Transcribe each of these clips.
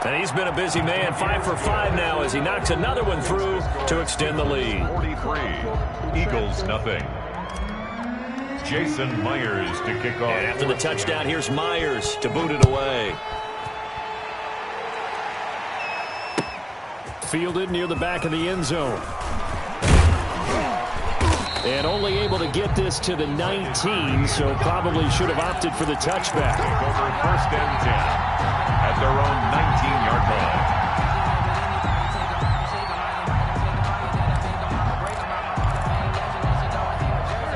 And he's been a busy man, 5 for 5 now as he knocks another one through to extend the lead. 43, Eagles nothing. Jason Myers to kick off. And after the touchdown, here's Myers to boot it away. Fielded near the back of the end zone. And only able to get this to the 19, so probably should have opted for the touchback. Over 1st and 10 at their own 19-yard line.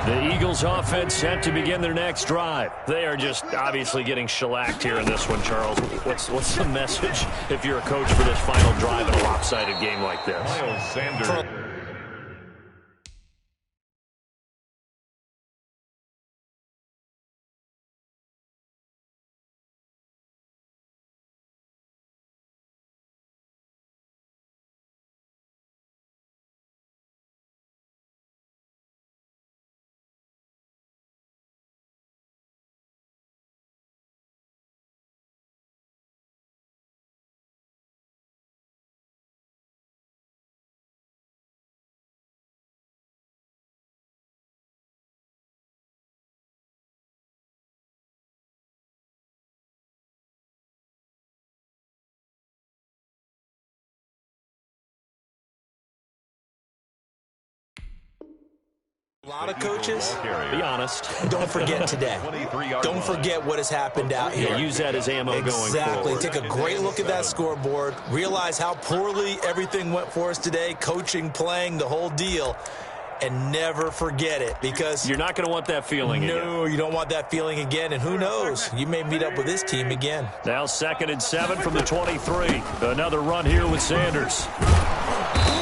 The Eagles offense set to begin their next drive. They are just obviously getting shellacked here in this one, Charles. What's the message if you're a coach for this final drive in a lopsided game like this? Miles Sanders. A lot of coaches, be honest, don't forget today. Don't forget what has happened out here. Yeah, use that as ammo going forward. Exactly. Take a great look at that scoreboard. Realize how poorly everything went for us today. Coaching, playing, the whole deal. And never forget it, because you're not going to want that feeling again. No, you don't want that feeling again. And who knows? You may meet up with this team again. Now 2nd and 7 from the 23. Another run here with Sanders.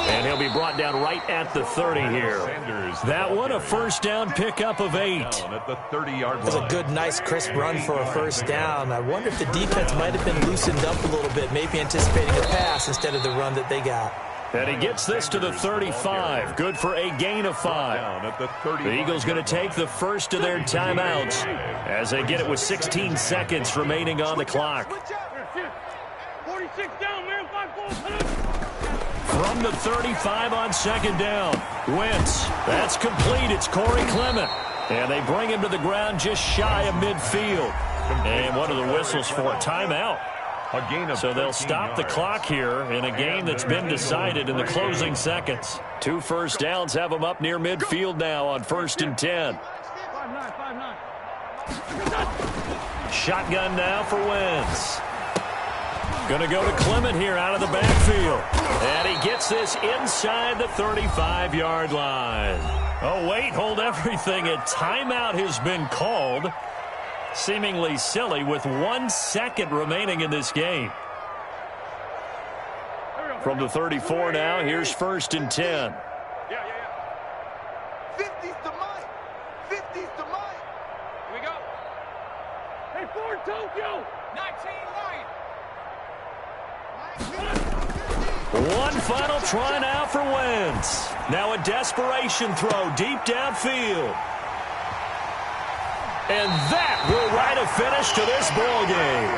And he'll be brought down right at the 30 here. That one, a first down pickup of 8. At the 30-yard line. It was a good, nice, crisp run for a first down. I wonder if the defense might have been loosened up a little bit, maybe anticipating a pass instead of the run that they got. And he gets this to the 35. Good for a gain of 5. The Eagles going to take the first of their timeouts as they get it with 16 seconds remaining on the clock. 46 down, man. 5-4. From the 35 on 2nd down. Wentz. That's complete. It's Corey Clement. And they bring him to the ground just shy of midfield. And what are the whistles for? Timeout. So they'll stop the clock here in a game that's been decided in the closing seconds. 2 first downs have them up near midfield now on 1st and 10. 5-9. Shotgun now for Wentz. Going to go to Clement here out of the backfield. And he gets this inside the 35-yard line. Oh, wait, hold everything. A timeout has been called. Seemingly silly with 1 second remaining in this game. From the 34 now, here's 1st and 10. 50's to Mike. 50's to Mike. Here we go. Hey, Ford Tokyo. 19 One final try now for Wentz. Now a desperation throw deep downfield. And that will write a finish to this ball game.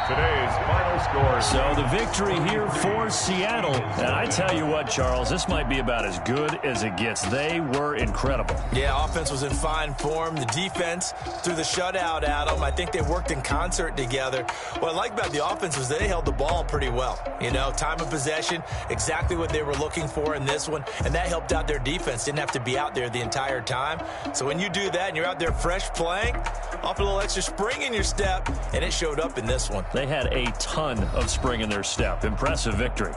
Today's final score. So the victory here for Seattle. And I tell you what, Charles, this might be about as good as it gets. They were incredible. Yeah, offense was in fine form. The defense threw the shutout at them. I think they worked in concert together. What I like about the offense was they held the ball pretty well. You know, time of possession, exactly what they were looking for in this one. And that helped out their defense. Didn't have to be out there the entire time. So when you do that and you're out there fresh playing, off a little extra spring in your step, and it showed up in this one. They had a ton of spring in their step. Impressive victory.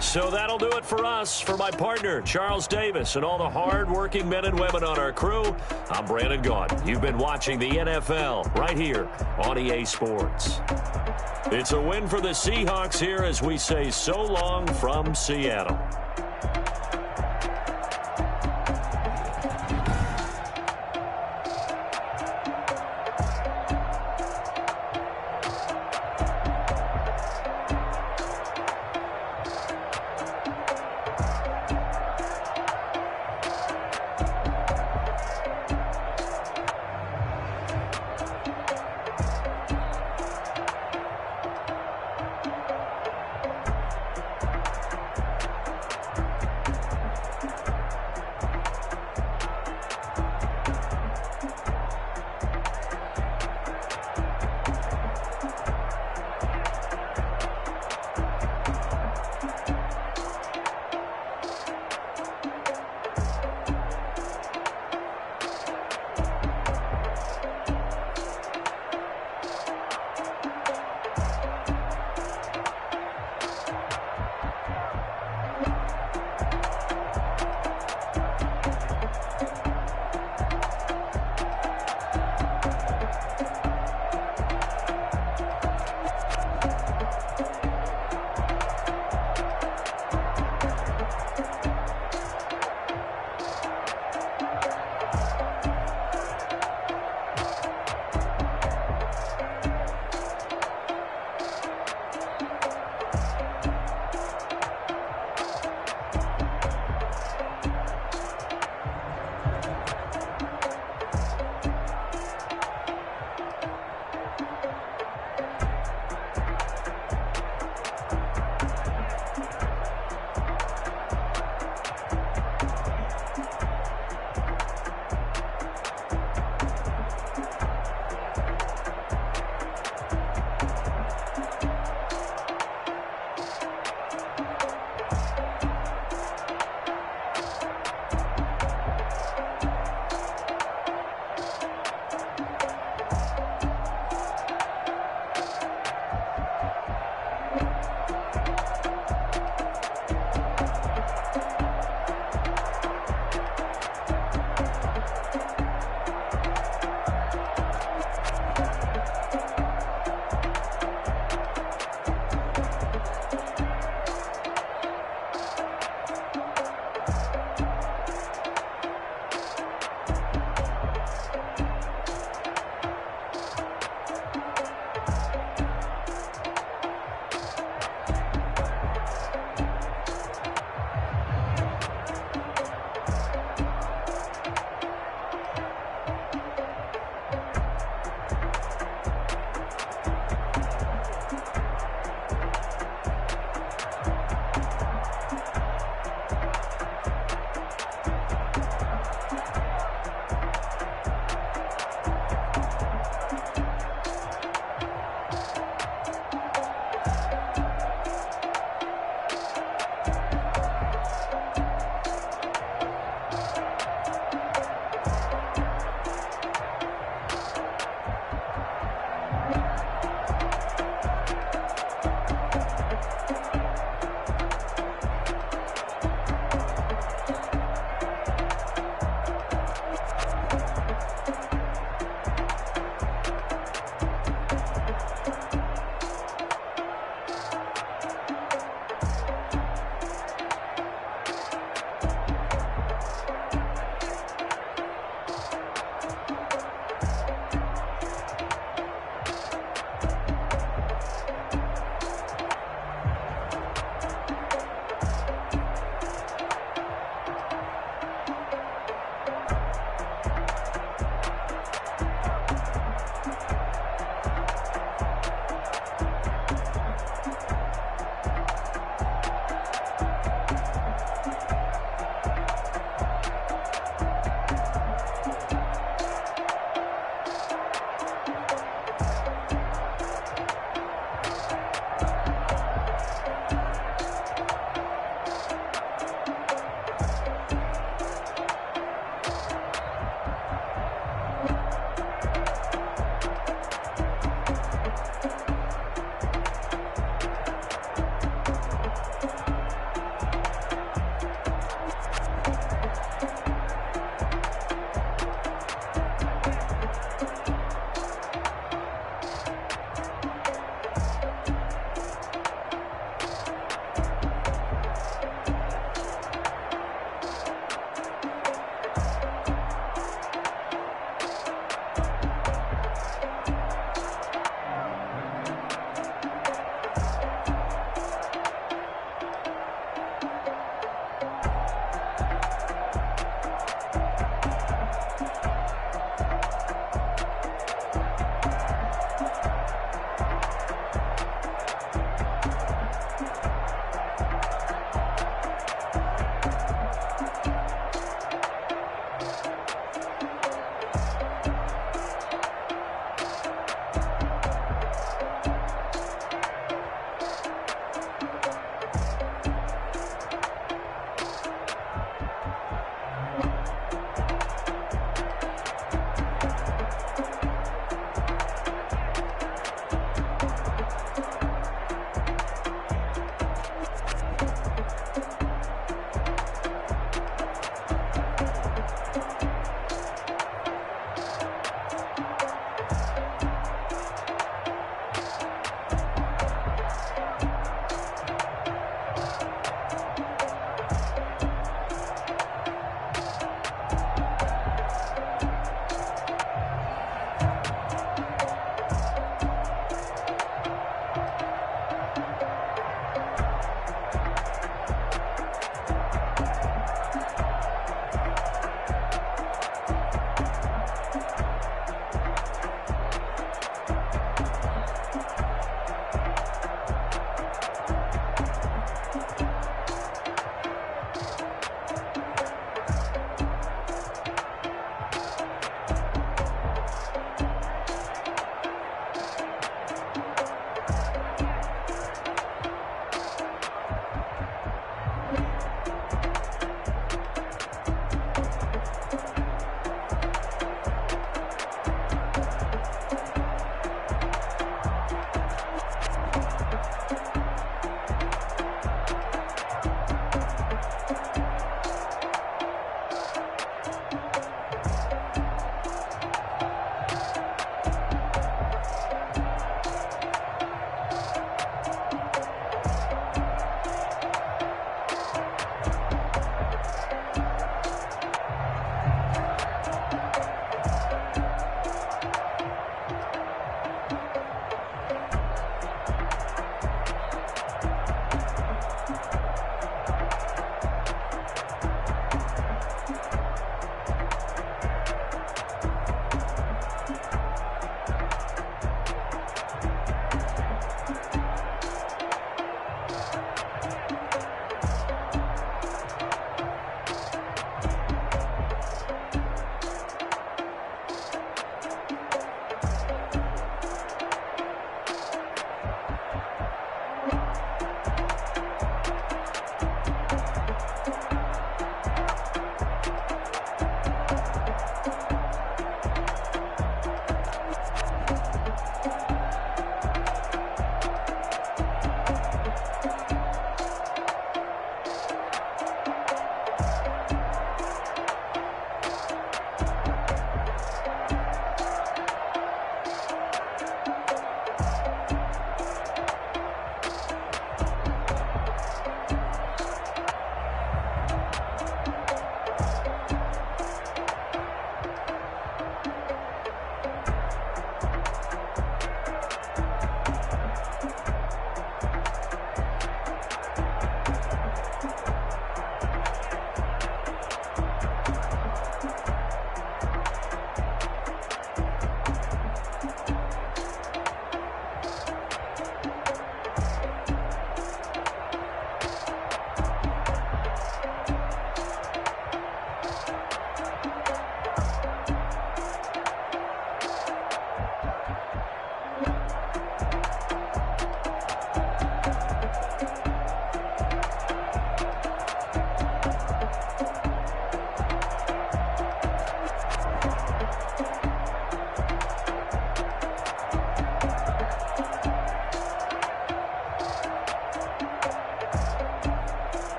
So that'll do it for us. For my partner, Charles Davis, and all the hard-working men and women on our crew, I'm Brandon Gaudin. You've been watching the NFL right here on EA Sports. It's a win for the Seahawks here as we say so long from Seattle.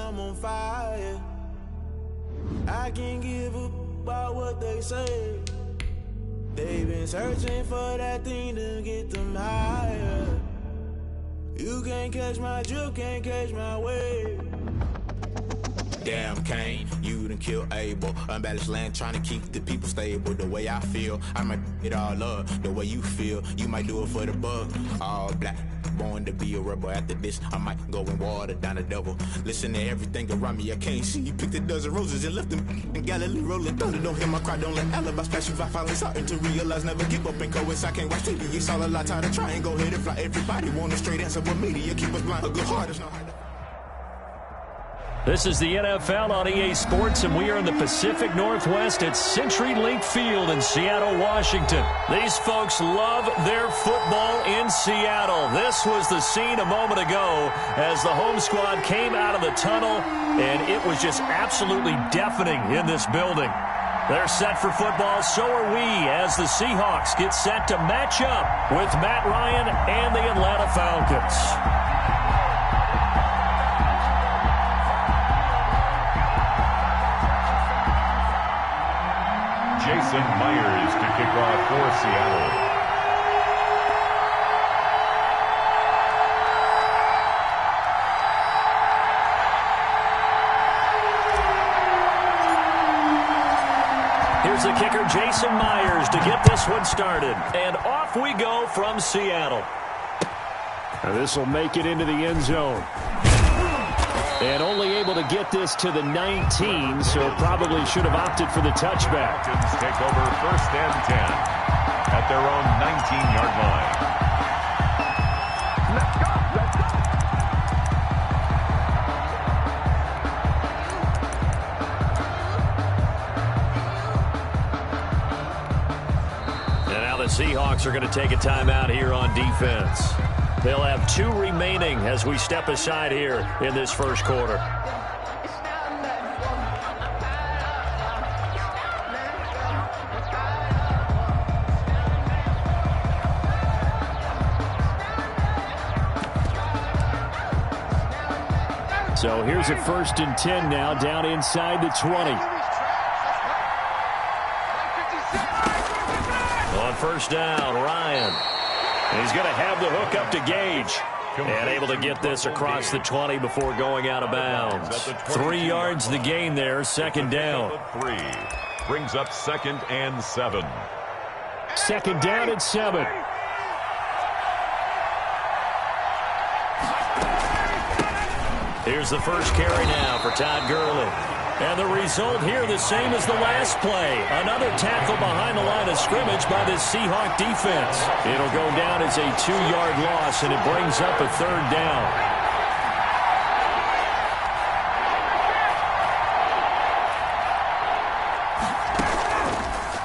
I'm on fire. I can't give up about what they say. They've been searching for that thing to get them higher. You can't catch my drift, can't catch my wave. Damn, Kane, you done killed Abel. Unbalanced land, trying to keep the people stable. The way I feel, I might it all up. The way you feel, you might do it for the bug. All black, born to be a rebel. After this, I might go and water down the double. Listen to everything around me, I can't see. You picked a dozen roses and left them in Galilee rolling thunder. Don't hear my cry, don't let alibi splash you. I finally starting to realize, never give up and coerce. I can't watch TV, it's all a lot. Tired of trying, go ahead and fly. Everybody want a straight answer, but media keep us blind. A good heart is not hard. This is the NFL on EA Sports, and we are in the Pacific Northwest at CenturyLink Field in Seattle, Washington. These folks love their football in Seattle. This was the scene a moment ago as the home squad came out of the tunnel, and it was just absolutely deafening in this building. They're set for football, so are we, as the Seahawks get set to match up with Matt Ryan and the Atlanta Falcons. Jason Myers to kick off for Seattle. Here's the kicker, Jason Myers, to get this one started. And off we go from Seattle. Now this will make it into the end zone. And only able to get this to the 19, so probably should have opted for the touchback. Falcons take over 1st and 10 at their own 19-yard line. Let's go! Let's go! And now the Seahawks are going to take a timeout here on defense. They'll have 2 remaining as we step aside here in this first quarter. So here's a 1st and 10 now, down inside the 20. On 1st down, Ryan. He's going to have the hook up to Gage. And able to get this across the 20 before going out of bounds. 3 yards the gain there, 2nd down. 3 brings up 2nd and 7. 2nd down and 7. Here's the first carry now for Todd Gurley. And the result here the same as the last play. Another tackle behind the line of scrimmage by this Seahawk defense. It'll go down as a 2-yard loss, and it brings up a 3rd down.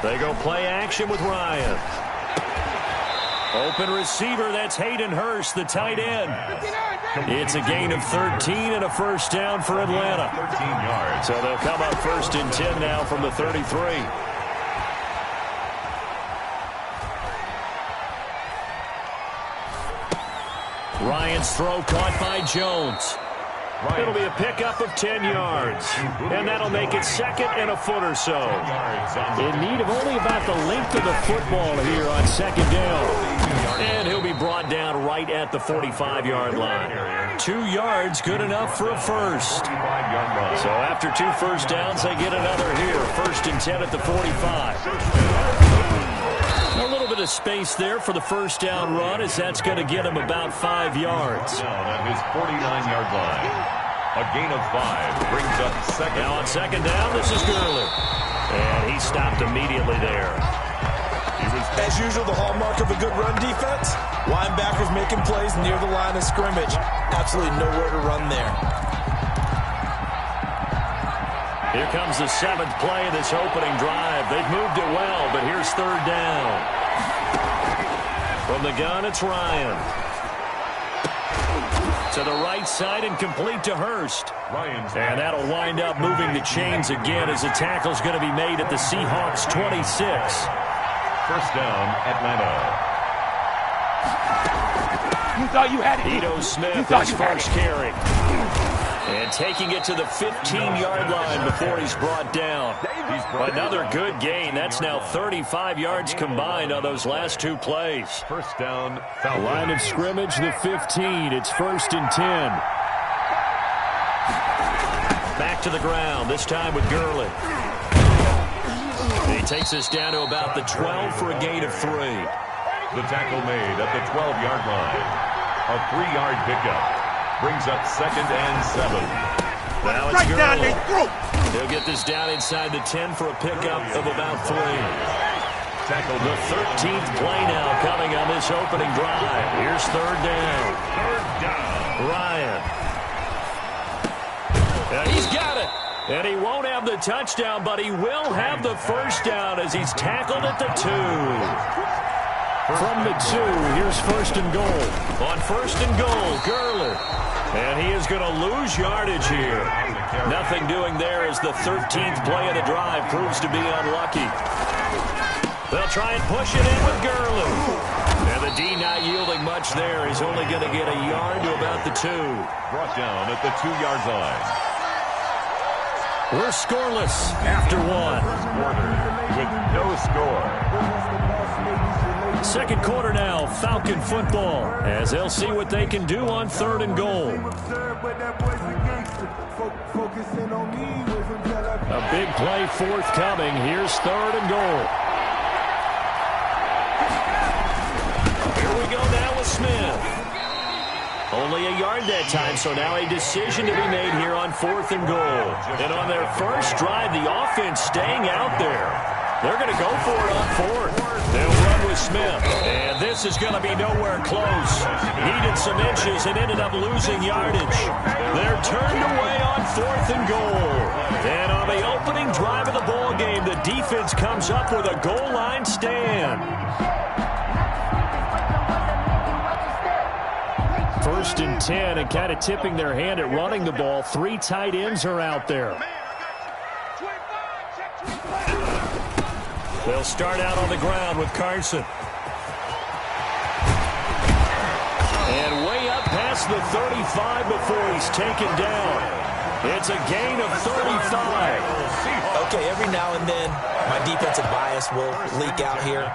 They go play action with Ryan. Open receiver, that's Hayden Hurst, the tight end. It's a gain of 13 and a 1st down for Atlanta. 13 yards. So they'll come up 1st and 10 now from the 33. Ryan's throw caught by Jones. It'll be a pickup of 10 yards. And that'll make it 2nd and a foot or so. In need of only about the length of the football here on 2nd down. And he'll be brought down right at the 45-yard line. 2 yards, good enough for a 1st. So after 2 1st downs, they get another here. 1st and 10 at the 45. A little bit of space there for the 1st down run, as that's going to get him about 5 yards. Down at his 49-yard line. A gain of 5 brings up 2nd. Now on 2nd down, this is Gurley. And he stopped immediately there. As usual, the hallmark of a good run defense, linebackers making plays near the line of scrimmage. Absolutely nowhere to run there. Here comes the 7th play of this opening drive. They've moved it well, but here's 3rd down. From the gun, it's Ryan. To the right side and complete to Hurst. And that'll wind up moving the chains again as the tackle's going to be made at the Seahawks 26. 1st down, Atlanta. You thought you had it. Ito Smith, his first carry. And taking it to the 15-yard line before he's brought down. Another good gain. That's now 35 yards combined on those last two plays. First down. Line of scrimmage, the 15. It's 1st and 10. Back to the ground, this time with Gurley. He takes us down to about the 12 for a gain of 3. The tackle made at the 12-yard line. A 3-yard pickup. Brings up 2nd and 7. Now it's Gurley. He'll get this down inside the 10 for a pickup of about 3. Tackle the 13th play now coming on this opening drive. Here's 3rd down. Ryan. And he's got it. And he won't have the touchdown, but he will have the first down as he's tackled at the 2. From the 2, here's 1st and goal. On 1st and goal, Gurley. And he is going to lose yardage here. Nothing doing there as the 13th play of the drive proves to be unlucky. They'll try and push it in with Gurley. And the D not yielding much there. He's only going to get a yard to about the 2. Brought down at the 2-yard line. We're scoreless after 1. With no score. Second quarter now, Falcon football, as they'll see what they can do on 3rd and goal. A big play forthcoming. Here's 3rd and goal. Here we go now with Smith. Only a yard that time, so now a decision to be made here on 4th and goal. And on their first drive, the offense staying out there. They're going to go for it on 4th. They'll run with Smith. And this is going to be nowhere close. Needed some inches and ended up losing yardage. They're turned away on 4th and goal. And on the opening drive of the ball game, the defense comes up with a goal line stand. 1st and 10, and kind of tipping their hand at running the ball. 3 tight ends are out there. They'll start out on the ground with Carson. And way up past the 35 before he's taken down. It's a gain of 35. Okay, every now and then, my defensive bias will leak out here.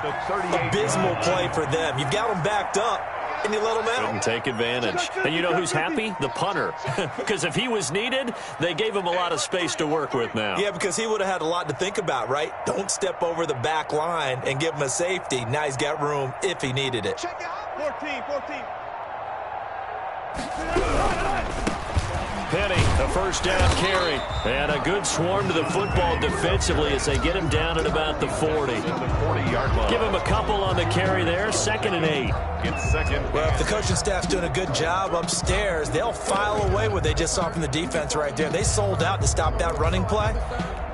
Abysmal play for them. You've got them backed up, and you let them out. Couldn't take advantage. And you know who's happy? The punter. Because if he was needed, they gave him a lot of space to work with now. Yeah, because he would have had a lot to think about, right? Don't step over the back line and give him a safety. Now he's got room if he needed it. 14. Penny, a first down carry. And a good swarm to the football defensively as they get him down at about the 40. Give him a couple on the carry there. 2nd and 8. It's 2nd. Well, if the coaching staff's doing a good job upstairs, they'll file away what they just saw from the defense right there. They sold out to stop that running play.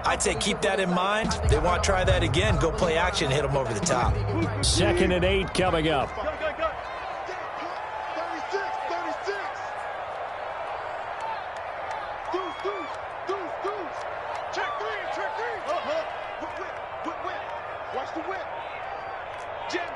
I'd say keep that in mind. They want to try that again. Go play action, hit them over the top. 2nd and 8 coming up. Go. 36. Deuce. Check three. Whip. Watch the whip. Jam.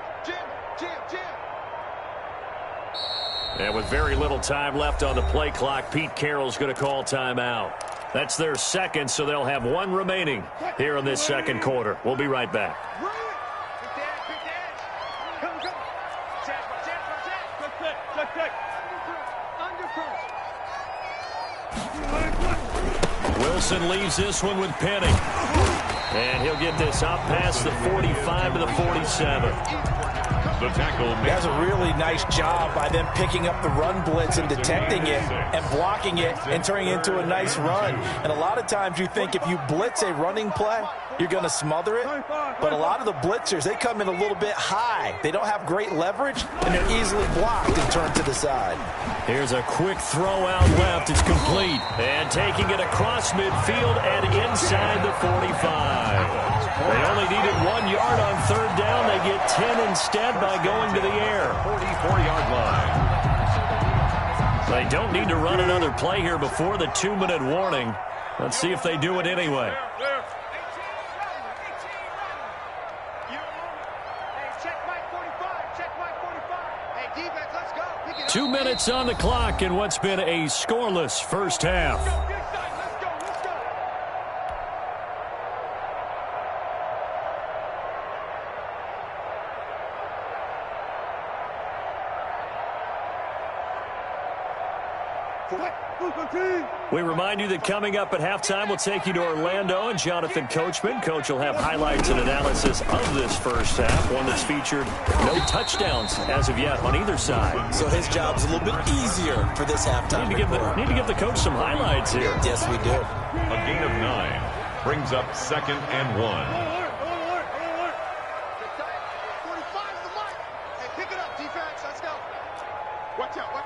And with very little time left on the play clock, Pete Carroll's going to call timeout. That's their 2nd, so they'll have 1 remaining here in this 2nd quarter. We'll be right back. Wilson leaves this one with Penny. And he'll get this up past the 45 to the 47. The tackle He has a really nice job by them picking up the run blitz and detecting it and blocking it and turning it into a nice run. And a lot of times you think if you blitz a running play, you're going to smother it. But a lot of the blitzers, they come in a little bit high. They don't have great leverage, and they're easily blocked and turned to the side. Here's a quick throw out left. It's complete. And taking it across midfield and inside the 45. They only needed 1 yard on 3rd down. They get 10 instead by going to the air. 44-yard line. They don't need to run another play here before the 2-minute warning. Let's see if they do it anyway. 2 minutes on the clock in what's been a scoreless first half. We remind you that coming up at halftime, we'll take you to Orlando and Jonathan Coachman. Coach will have highlights and analysis of this first half, one that's featured no touchdowns as of yet on either side. So his job's a little bit easier for this halftime. Need to give the coach some highlights here. Yes, we do. A gain of 9 brings up 2nd and 1. Alert. 45's the mark. Hey, pick it up, defense. Let's go. Watch out. Alert.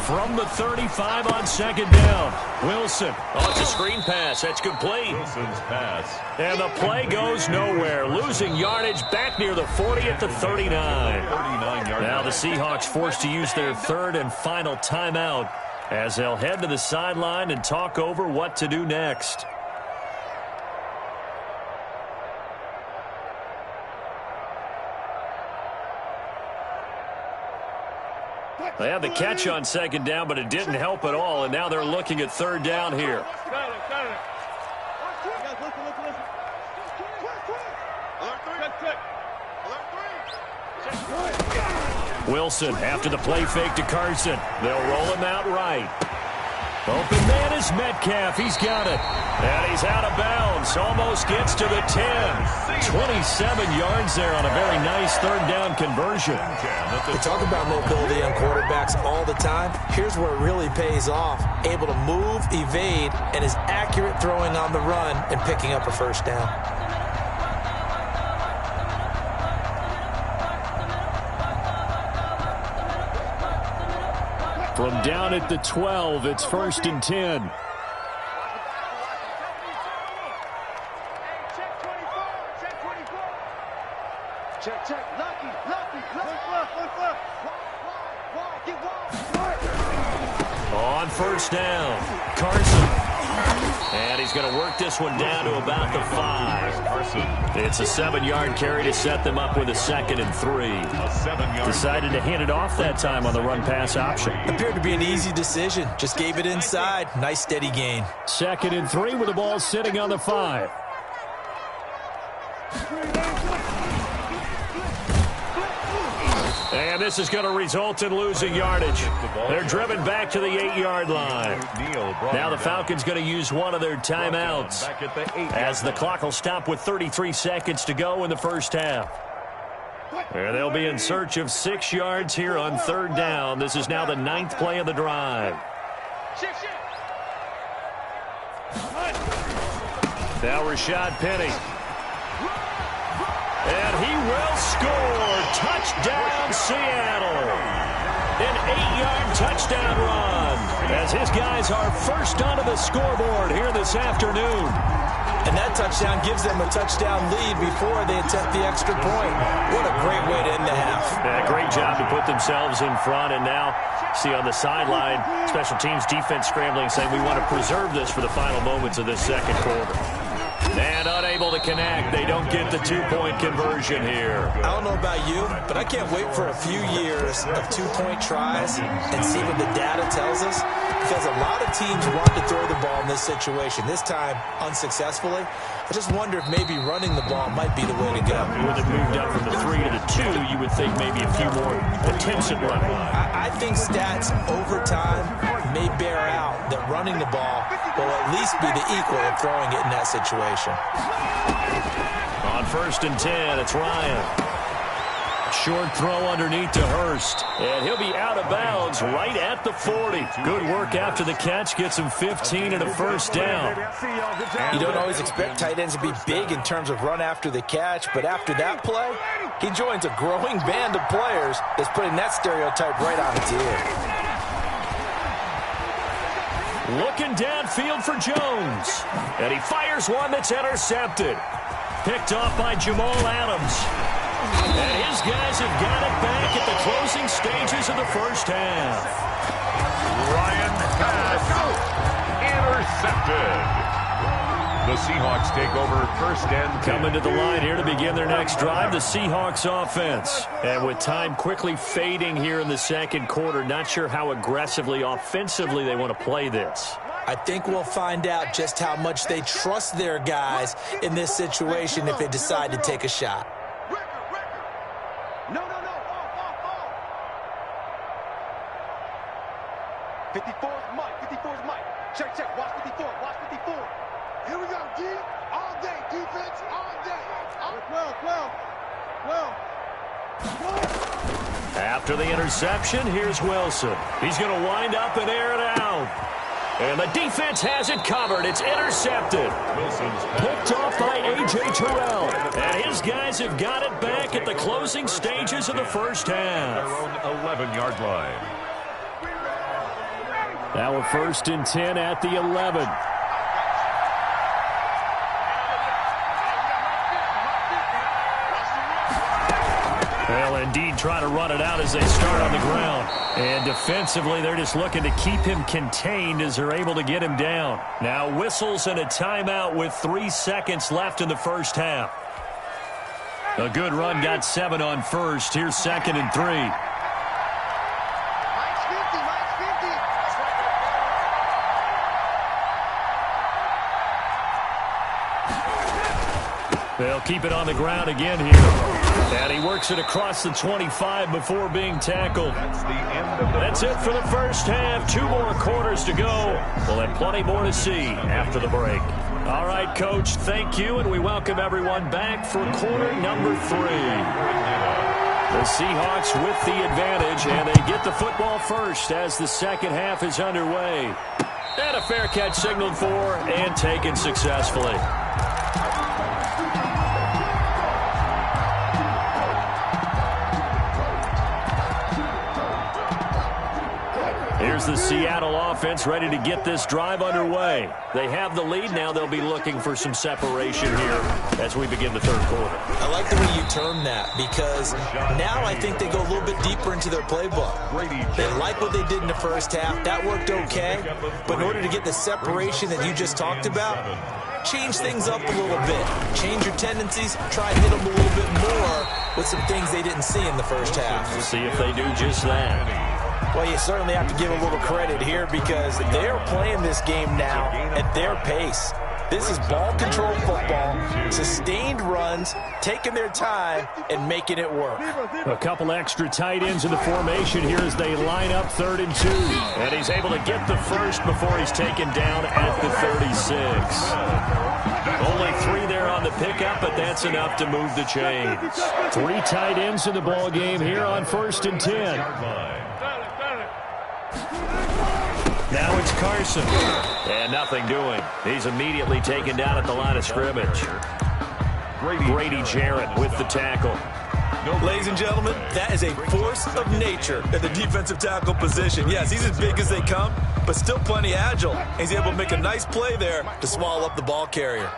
From the 35 on 2nd down. Wilson. Oh, it's a screen pass. That's complete. Wilson's pass. And the play goes nowhere. Losing yardage back near the 40 at the 39. 39-yard Now the line. Seahawks forced to use their third and final timeout as they'll head to the sideline and talk over what to do next. They had the catch on 2nd down, but it didn't help at all, and now they're looking at 3rd down here. Got it. Alert 3. Wilson after the play fake to Carson. They'll roll him out right. Open man is Metcalf. He's got it. And he's out of bounds. Almost gets to the 10. 27 yards there on a very nice 3rd down conversion. We talk about mobility on quarterbacks all the time. Here's where it really pays off. Able to move, evade, and is accurate throwing on the run and picking up a first down. From down at the 12, it's 1st and 10. Check. Lucky. Look left. Get wide. On 1st down, Carson. And he's going to work this one down to about the 5. Carson. It's a 7-yard carry to set them up with a 2nd and 3. A 7-yard. Decided to hand it off that time on the run-pass option. Appeared to be an easy decision. Just gave it inside. Nice steady gain. 2nd and 3 with the ball sitting on the 5. And this is going to result in losing yardage. They're driven back to the 8-yard line. Now the Falcons going to use one of their timeouts as the clock will stop with 33 seconds to go in the first half. And they'll be in search of 6 yards here on 3rd down. This is now the 9th play of the drive. Now Rashad Penny. And he will score. Touchdown, Seattle. An 8-yard touchdown run as his guys are first onto the scoreboard here this afternoon. And that touchdown gives them a touchdown lead before they attempt the extra point. What a great way to end the half. Yeah, great job to put themselves in front. And now, see on the sideline, special teams defense scrambling, saying we want to preserve this for the final moments of this 2nd quarter. And unable to connect. They don't get the 2-point conversion here. I don't know about you, but I can't wait for a few years of 2-point tries and see what the data tells us. Because a lot of teams want to throw the ball in this situation. This time, unsuccessfully. I just wonder if maybe running the ball might be the way to go. With it moved up from the 3 to the 2, you would think maybe a few more attempts at running. I think stats over time may bear out that running the ball will at least be the equal of throwing it in that situation. On 1st and 10, it's Ryan. Short throw underneath to Hurst. And he'll be out of bounds right at the 40. Good work after the catch. Gets him 15 and a first down. You don't always expect tight ends to be big in terms of run after the catch, but after that play, he joins a growing band of players that's putting that stereotype right on its ear. Looking downfield for Jones. And he fires one that's intercepted. Picked off by Jamal Adams. And his guys have got it back at the closing stages of the first half. Ryan pass intercepted. The Seahawks take over first and 10. Coming to the line here to begin their next drive, the Seahawks offense. And with time quickly fading here in the second quarter, not sure how aggressively, offensively they want to play this. I think we'll find out just how much they trust their guys in this situation if they decide to take a shot. No. Off. 54's Mike. Check. Watch 54. Here we go, D. All day, defense, all day. 12. After the interception, here's Wilson. He's going to wind up and air it out. And the defense has it covered. It's intercepted. Picked off by A.J. Terrell. And his guys have got it back at the closing stages of the first half. Their own 11-yard line. Now a 1st and 10 at the 11. Well, indeed, try to run it out as they start on the ground. And defensively, they're just looking to keep him contained as they're able to get him down. Now whistles and a timeout with 3 seconds left in the first half. A good run got 7 on first. Here's 2nd and 3. They'll keep it on the ground again here. And he works it across the 25 before being tackled. That's it for the first half. 2 more quarters to go. We'll have plenty more to see after the break. All right, Coach, thank you, and we welcome everyone back for quarter number 3. The Seahawks with the advantage, and they get the football first as the second half is underway. And a fair catch signaled for and taken successfully. Here's the Seattle offense ready to get this drive underway. They have the lead. Now they'll be looking for some separation here as we begin the third quarter. I like the way you term that because now I think they go a little bit deeper into their playbook. They like what they did in the first half. That worked okay. But in order to get the separation that you just talked about, change things up a little bit. Change your tendencies. Try and hit them a little bit more with some things they didn't see in the first half. We'll see if they do just that. Well, you certainly have to give a little credit here because they're playing this game now at their pace. This is ball control football, sustained runs, taking their time, and making it work. A couple extra tight ends in the formation here as they line up 3rd and 2. And he's able to get the first before he's taken down at the 36. Only 3 there on the pickup, but that's enough to move the chains. 3 tight ends in the ball game here on 1st and 10. Now it's Carson. And nothing doing. He's immediately taken down at the line of scrimmage. Grady Jarrett with the tackle. Ladies and gentlemen, that is a force of nature at the defensive tackle position. Yes, he's as big as they come, but still plenty agile. He's able to make a nice play there to swallow up the ball carrier.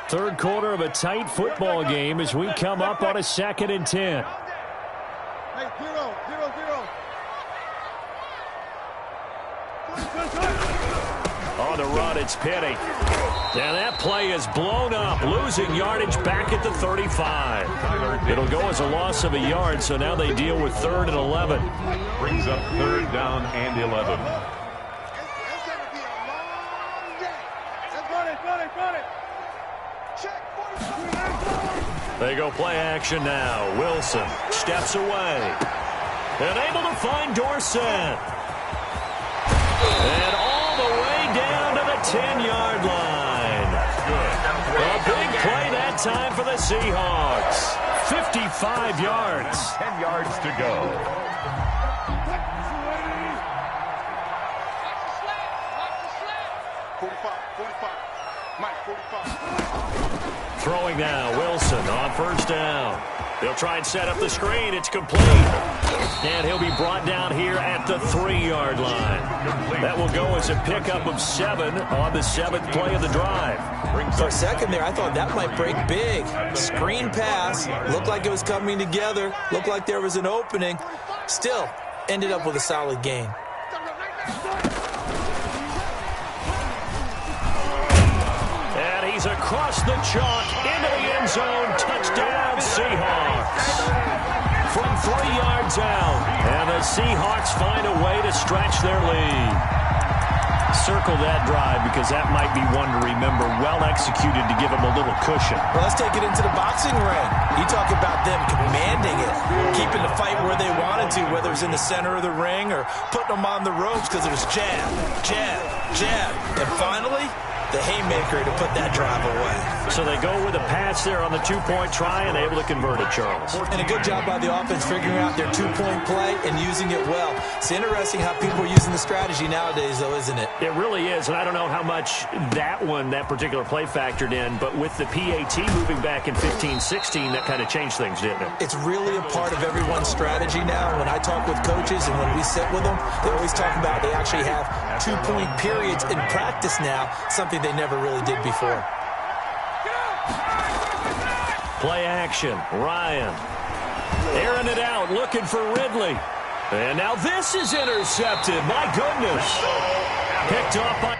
Third quarter of a tight football game as we come up on a 2nd and 10. Hey, 0. On the run, it's Penny. And that play is blown up, losing yardage back at the 35. It'll go as a loss of a yard, so now they deal with 3rd and 11. Brings up 3rd down and 11. It's going to be a long day. Let's run it. Check 45. They go play action now. Wilson steps away. And able to find Dorsett. And all the way down to the 10-yard line. A big play that time for the Seahawks. 55 yards. 10 yards to go. Mike, 45. Throwing now, Wilson on 1st down. They'll try and set up the screen. It's complete. And he'll be brought down here at the 3-yard line. That will go as a pickup of 7 on the 7th play of the drive. For a second there, I thought that might break big. Screen pass. Looked like it was coming together. Looked like there was an opening. Still, ended up with a solid gain. And he's across across the chalk, into the end zone. Touchdown, Seahawks. From 3 yards out. And the Seahawks find a way to stretch their lead. Circle that drive because that might be one to remember. Well executed to give them a little cushion. Well, let's take it into the boxing ring. You talk about them commanding it, keeping the fight where they wanted to, whether it's in the center of the ring or putting them on the ropes because it was jab, jab, jab. And finally, the haymaker to put that drive away. So they go with a pass there on the two-point try and able to convert it, Charles. And a good job by the offense figuring out their two-point play and using it well. It's interesting how people are using the strategy nowadays, though, isn't it? It really is, and I don't know how much that particular play factored in, but with the PAT moving back in 15-16, that kind of changed things, didn't it? It's really a part of everyone's strategy now. When I talk with coaches and when we sit with them, they always talk about they actually have two-point periods in practice now, something they never really did before. Play action. Ryan. Airing it out, looking for Ridley. And now this is intercepted. My goodness. Picked off by...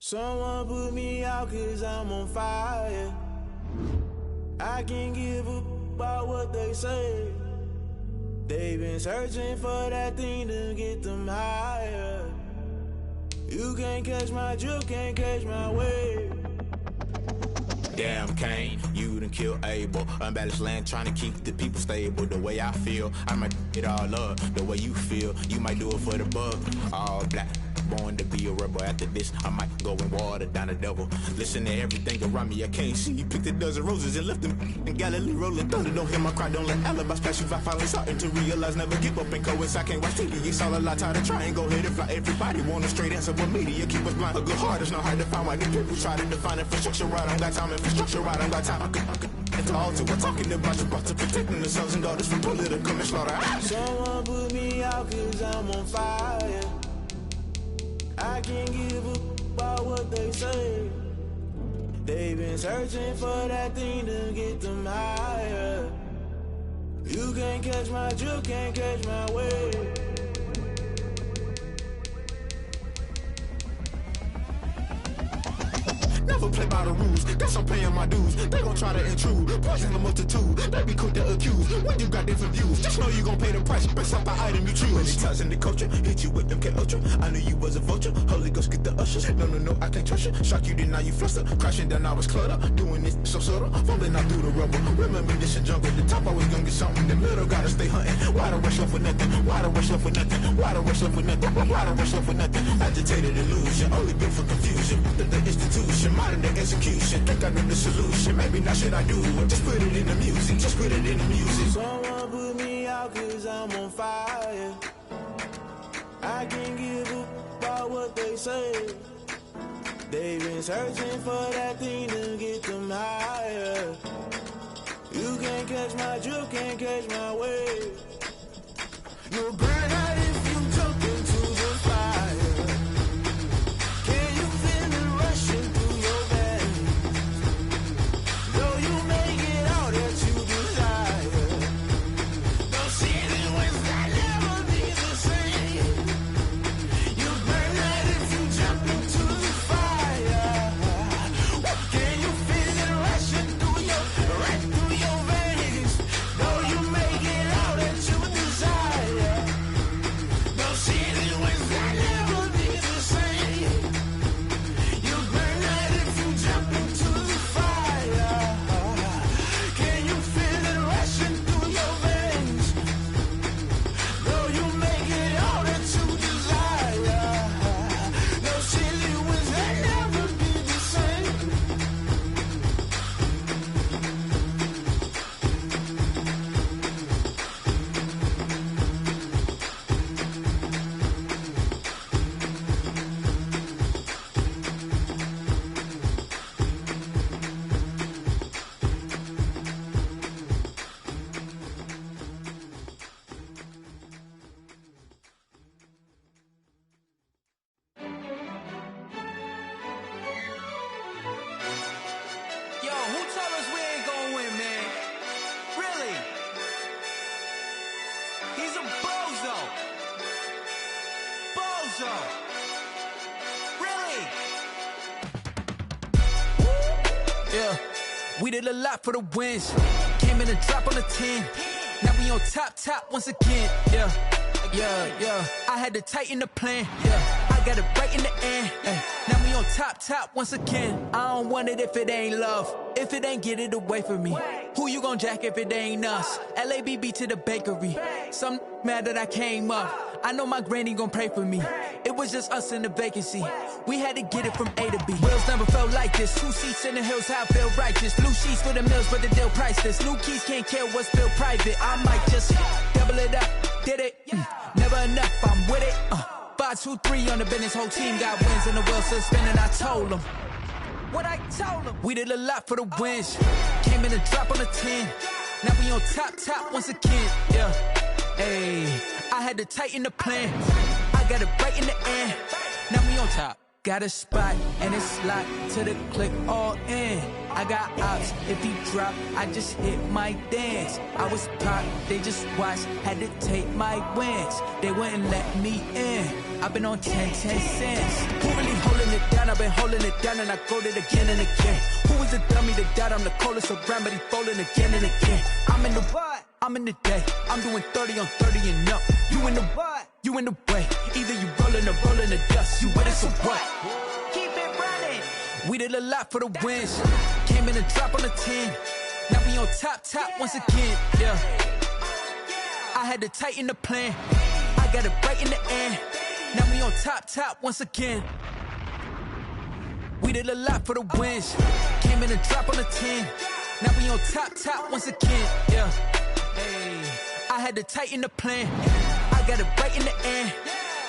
Someone put me out 'cause I'm on fire. I can't give up about what they say. They've been searching for that thing to get them higher. You can't catch my drift, can't catch my wave. Damn, Kane, you done killed Abel. Unbalanced land, trying to keep the people stable. The way I feel, I might get all up. The way you feel, you might do it for the bug. All black. Born to be a rebel. After this, I might go and water down the devil. Listen to everything around me, I can't see. Picked a dozen roses and left them in Galilee rolling thunder. Don't hear my cry, don't let alibis pass you. I finally starting to realize, never give up and coincide. I can't watch TV, it's all a lot. Tired of trying, go ahead and fly. Everybody want a straight answer, but media keep us blind. A good heart is not hard to find. Why the people try to define infrastructure right? I don't got time, infrastructure right, I don't got time. I could it's all to we're talking about you, about to protecting the sons and daughters from political slaughter. Someone put me out 'cause I'm on fire. I can't give up about what they say. They've been searching for that thing to get them higher. You can't catch my drift, can't catch my wave. Never play by the rules, guess I'm paying my dues. They gon' try to intrude, poison the multitude. They be quick to accuse, when you got different views. Just know you gon' pay the price, based off the item you choose. Many times in the culture, hit you with them K-Ultra. I knew you was a vulture, Holy Ghost get the ushers. No, I can't trust you. Shock you, then now you fluster. Crashing down, I was cluttered. Doing this so subtle, fumbling out through the rubble. Remember this a jungle, the top always gonna get something. In the middle, gotta stay hunting. Why the rush left for nothing? Why the rush left for nothing? Why the rush left for nothing? Why the rush left for nothing? Agitated illusion, only built for confusion. The institution, modern day execution. Think I know the solution, maybe not should I do it. Just put it in the music, just put it in the music. Someone put me out 'cause I'm on fire. I can't give up about what they say. They've been searching for that thing to get them higher. You can't catch my drift, can't catch my wave. You'll burn out if you jump into the fire. Can you feel it rushing through your veins? Though you make it all that you desire. Don't see it was that never be the same. You burn out if you jump into the fire. Can you feel it rushing through your veins? Though you make it all that you desire. We did a lot for the wins. Came in a drop on the 10. Now we on top once again. Yeah. I had to tighten the plan. Yeah. I got it right in the end. Now we on top once again. I don't want it if it ain't love. If it ain't, get it away from me. Who you gon' jack if it ain't us? LABB to the bakery. Some mad that I came up. I know my granny gon' pray for me. It was just us in the vacancy. We had to get it from A to B. Wheels never felt like this. 2 seats in the hills, how I feel righteous. Blue sheets for the mills, but the deal priceless. New keys can't care what's still private. I might just double it up. Did it? Never enough, I'm with it. 5, 2, 3 on the business. Whole team got wins and the wheels still spinning. I told them what I told them. We did a lot for the wins. Came in a drop on the 10. Now we on top once again. Yeah. Hey, I had to tighten the plan. I got it right in the end. Now we on top. Got a spot and it's locked to the click all in. I got ops, if he drop, I just hit my dance. I was pop, they just watched, had to take my wins. They wouldn't let me in. I've been on 10 cents. Who really holding it down? I've been holding it down and I got it again and again. Who is the dummy that doubt I'm the coldest around, but he folding again and again. I'm in the what? I'm in the day. I'm doing 30 on 30 and up. You in the what? You in the way. Either you rolling or rolling the dust. You with it, so what? Keep it running. We did a lot for the wins. Came in a drop on the 10. Now we on top once again. Yeah. I had to tighten the plan. I got it right in the end. Now we on top once again. We did a lot for the wins. Came in a drop on the 10. Now we on top once again. Yeah. Hey, I had to tighten the plan. I got it right in the end.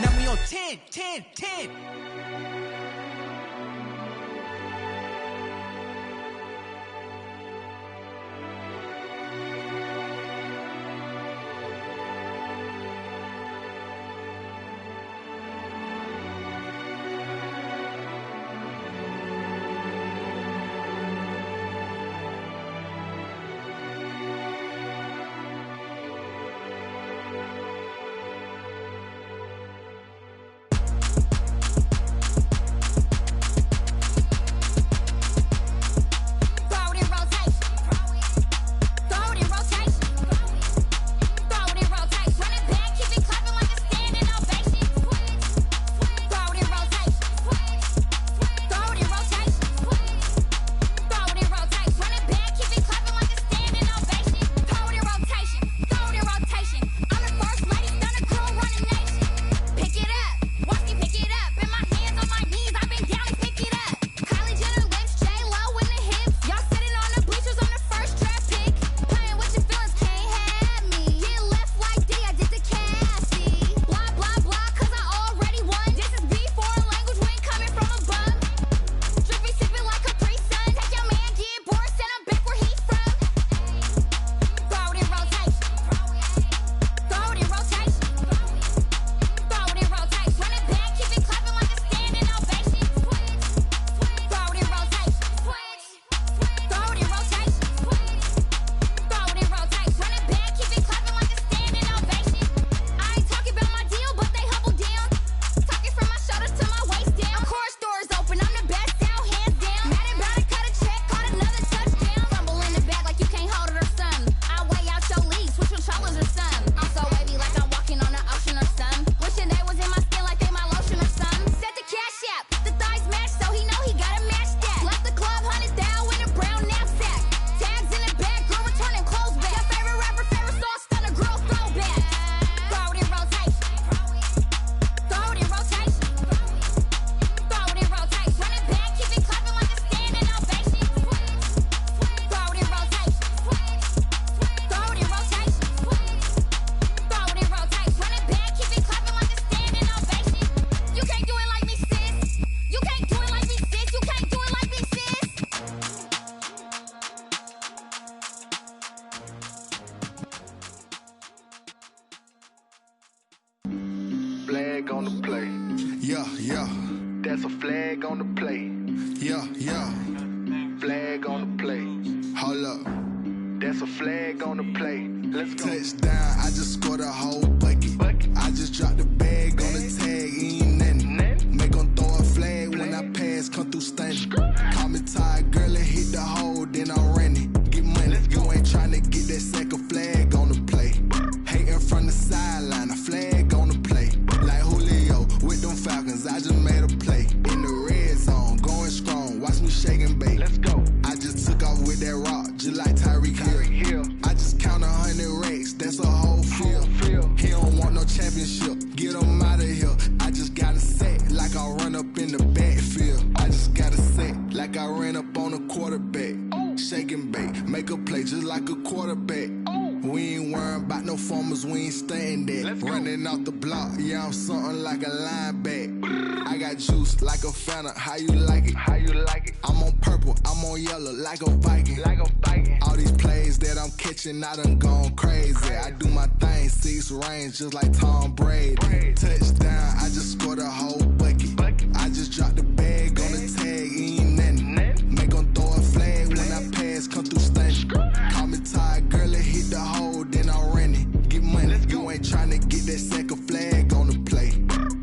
Now we on 10. flag on the play. Yeah. That's a flag on the play. Yeah. Flag on the play. Hold up. That's a flag on the play. Let's go. Touchdown, I just scored a whole bucket. I just dropped the bag on the tag, ain't nothing. Make 'em throw a flag when I pass, come through stunning. Call me tired, girl, and hit the hole, then I ran. that rock, just like Tyreek Hill. I just count 100 racks, that's a whole field. He don't want no championship, get him out of here. I just got a set, like I run up in the backfield. I just got a set, like I ran up on a quarterback. Shake and bake, make a play just like a quarterback. We ain't worrying about no formers, we ain't staying there. Running off the block, yeah, I'm something like a linebacker. I got juice like a Fanta, how you like it? I'm on purple, I'm on yellow like a Viking. All these plays that I'm catching, I done gone crazy. I do my thing, 6 range just like Tom Brady. Touchdown, I just scored a whole bucket. I just dropped the bag on the tag, ain't nothing. Make 'em throw a flag when I pass, come through stunning. Call me tired, girl, it hit the hole, then I ran it. Get money, you ain't tryna get that second flag on the play.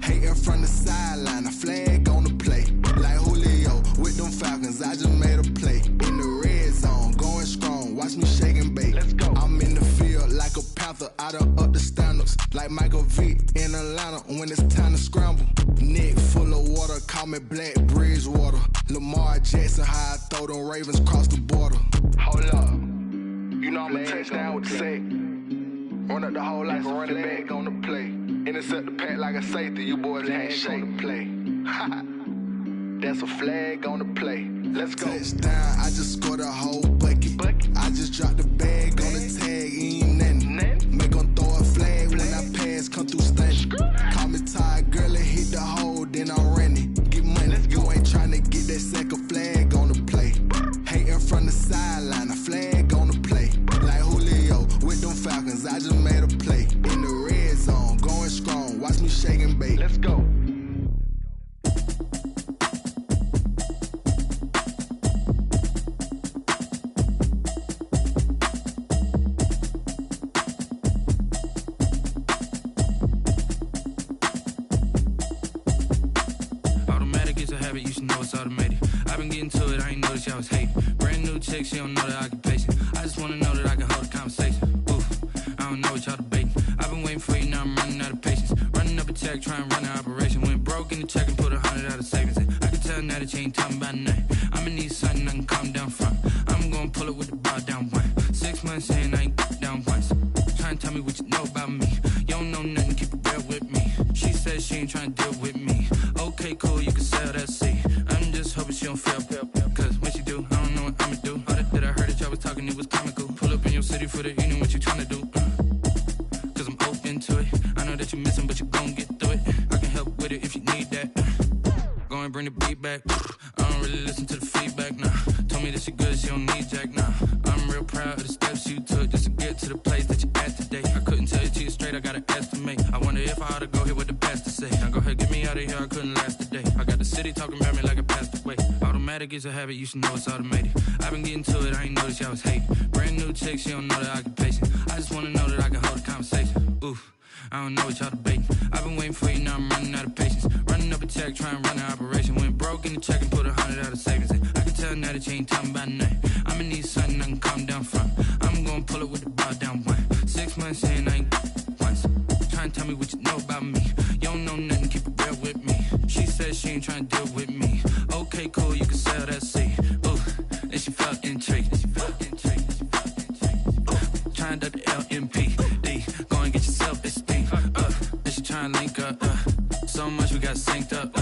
Hating from the sideline, a flag on the play. Like Julio with them Falcons, I just made a play. In the red zone, going strong, watch me shake and bake. I'm in the field like a panther, I done up the standards. Like Michael Vick in Atlanta when it's time to scramble. Neck full of water, call me Black Bridgewater. Lamar Jackson, how I throw them Ravens cross the border. Hold up, you know I'm a touchdown with the sack. Run up the whole like a running back on the play. Intercept the pack like a safety, you boys ain't shake. Play. That's a flag on the play. Let's go. Touchdown, I just scored a whole bucket. I just dropped the bag on the tag, ain't nothing. Make 'em throw a flag when I pass, come through stunning. Call me tired, girl, it hit the hole, then I ran it. Get money, you ain't tryna get that second flag on the play. Hating from the sideline, a flag on the play. Like Julio with them Falcons, I just made a play. In the red zone, going strong, watch me shake and bake. Let's go. I was hating. Brand new chick, she don't know the occupation. I just wanna know that I can hold a conversation. Oof, I don't know what y'all debating. I've been waiting for you, now I'm running out of patience. Running up a check, trying to run an operation. Went broke in the check and put 100 out of savings in. I can tell now that you ain't talking about nothing. I'ma need something I can calm down from. I'm gonna pull it with the bar down one. 6 months in, I ain't down once. Trying to tell me what you know about me. You don't know nothing, keep it real with me. She said she ain't trying to deal with me. Okay, cool, you can sell that seat. I'm just hoping she don't feel. Cause when she do, I don't know what I'ma do. All that I heard that y'all was talking, it was comical. Pull up in your city for the evening, what you tryna do? Cause I'm open to it. I know that you're missing, but you gon' get through it. I can help with it if you need that. Go and bring the beat back. I don't really listen to the feedback, nah. Told me that she good, she don't need jack, nah. I'm real proud of the steps you took just to get to the place that you're at today. I couldn't tell you to you straight, I gotta estimate. I wonder if I ought to go here with the pastor say. Now go ahead, get me out of here, I couldn't last a day. I got the city talking about me like a passed away. Automatic is a habit, you should know it's automated. I've been getting to it, I ain't noticed y'all was hating. Brand new chick, she don't know the occupation. I just wanna know that I can hold a conversation. Oof, I don't know what y'all debating. I've been waiting for you, now I'm running out of patience. Running up a check, trying to run an operation. Went broke in the check and put 100 out of savings in. I can tell now that you ain't talking about nothing. I'ma need something I can calm down from. I'm gonna pull it with the bar down one. 6 months in, I ain't once. Trying to tell me what you know about me. You don't know nothing, keep it real with me. She said she ain't trying to deal with me. Okay, cool, you can sell that seat. Ooh, and she felt intrigued. Trying to the LMPD. Go and get your self-esteem. And she trying to link up. So much we got synced up.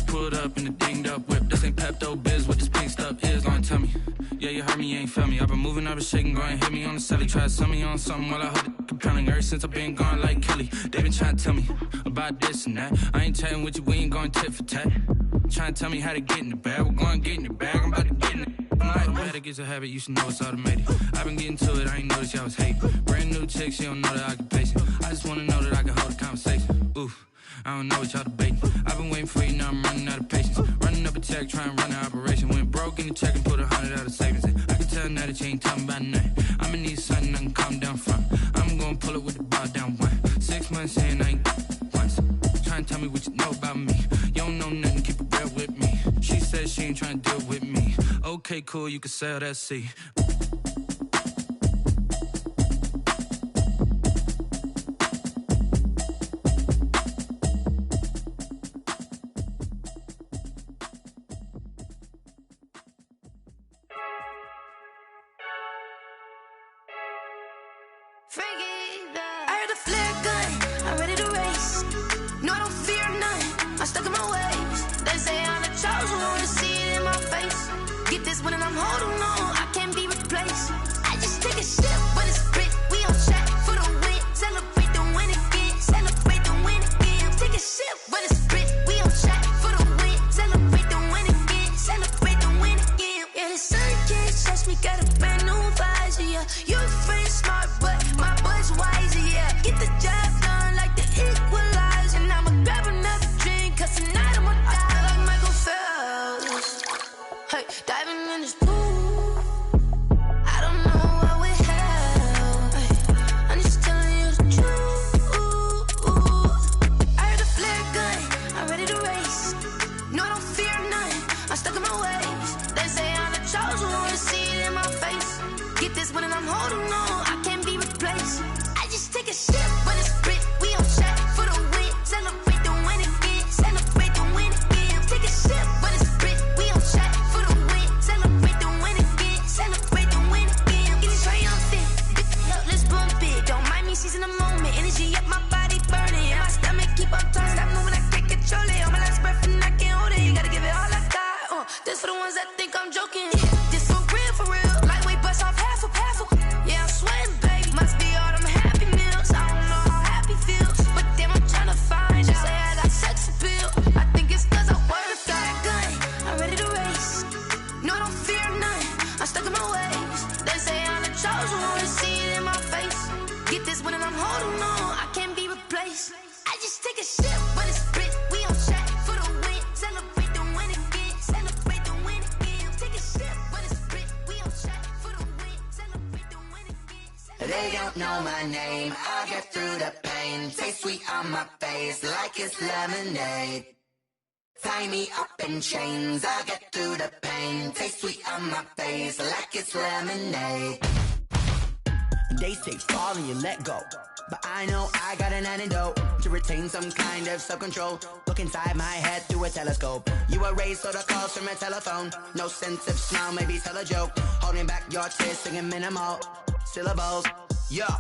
Pulled up in the dinged up whip. This ain't Pepto-Biz, what this pink stuff is. Gonna tell me. Yeah, you heard me, you ain't felt me. I've been moving, I've been shaking, go and hit me on the celly. Try to sell me on something while I hold it compelling. Ever since I've been gone like Kelly, they been trying to tell me about this and that. I ain't chatting with you, we ain't going tit for tat. Trying to tell me how to get in the bag, we're going to get in the bag, I'm about to get in it. I'm like, automatic is a habit, you should know it's automated. I've been getting to it, I ain't noticed y'all was hating. Brand new chick, she don't know the occupation. I just wanna know that I can hold a conversation. Oof, I don't know what y'all debating. I've been waiting for you, now I'm running out of patience. Running up a check, trying to run an operation. Went broke in the check and put 100 out of savings in. I can tell now that you ain't talking about nothing. I'ma need something I can calm down from. I'm gonna pull it with the bar down one. 6 months in, I ain't once. Trying to tell me what you know about me. You don't know nothing, keep it real with me. She said she ain't trying to deal with me. Okay, cool, you can sell that seat. stuck in my ways. They say I'm the chosen one, see it in my face. Get this one and I'm holding on, I can't be replaced. I just take a sip, but it's split. We on track for the win. Celebrate the win again, celebrate the win again. Take a sip, but it's split. We on track for the win. Celebrate the win again, celebrate the win again. Yeah, the sun can't touch me, got a brand new visor, yeah. You friend smart, but my boy's wiser, yeah. Get the job done like the equalizer. And I'ma grab another drink, cause tonight I'ma die like Michael Phelps. Hey, diving in this pool, I don't know what we have. Hey, I'm just telling you the truth. I heard the flare gun, I'm ready to race. No, I don't fear none, I'm stuck in my ways. They say I'm the chosen one, see it in my face. Get this one and I'm holding on, I can't be replaced. I just take a sip, but it's split. We on track for the win. Celebrate the win again, celebrate the win again. Take a sip, but it's split. We on track for the win. Celebrate the win again, celebrate the win again. Get it triumphant, look, let's bump it. Don't mind me seizing the moment. Energy up, my body burning. My stomach keep on turning. Stop moving, I can't control it. On my last breath and I can't hold it. You gotta give it all I got. This for the ones that think I'm joking. This for real, for real. Lightweight bust off half a. Yeah, I'm sweating, baby. Must be all them happy meals. I don't know how happy feels, but damn, I'm tryna find out. Say I got sex appeal. I think it's cause I work. Got a gun, I'm ready to race. No, I don't fear none, I'm stuck in my ways. They say I'm the chosen one, see it in my face. Get this one and I'm holding on, I can't be replaced. I just take a sip, but it's split. We on track for the win. Celebrate the win again, celebrate the win again. Take a sip, but it's split. We on track for the win. Celebrate the win again. They don't know my name, I'll get through the pain. Taste sweet on my face like it's lemonade. Tie me up in chains, I'll get through the pain. Taste sweet on my face like it's lemonade. They say fall and you let go, but I know I got an antidote to retain some kind of self-control. Look inside my head through a telescope. You erase all the calls from a telephone. No sense of smile, maybe tell a joke. Holding back your tears, singing minimal syllables. Yeah,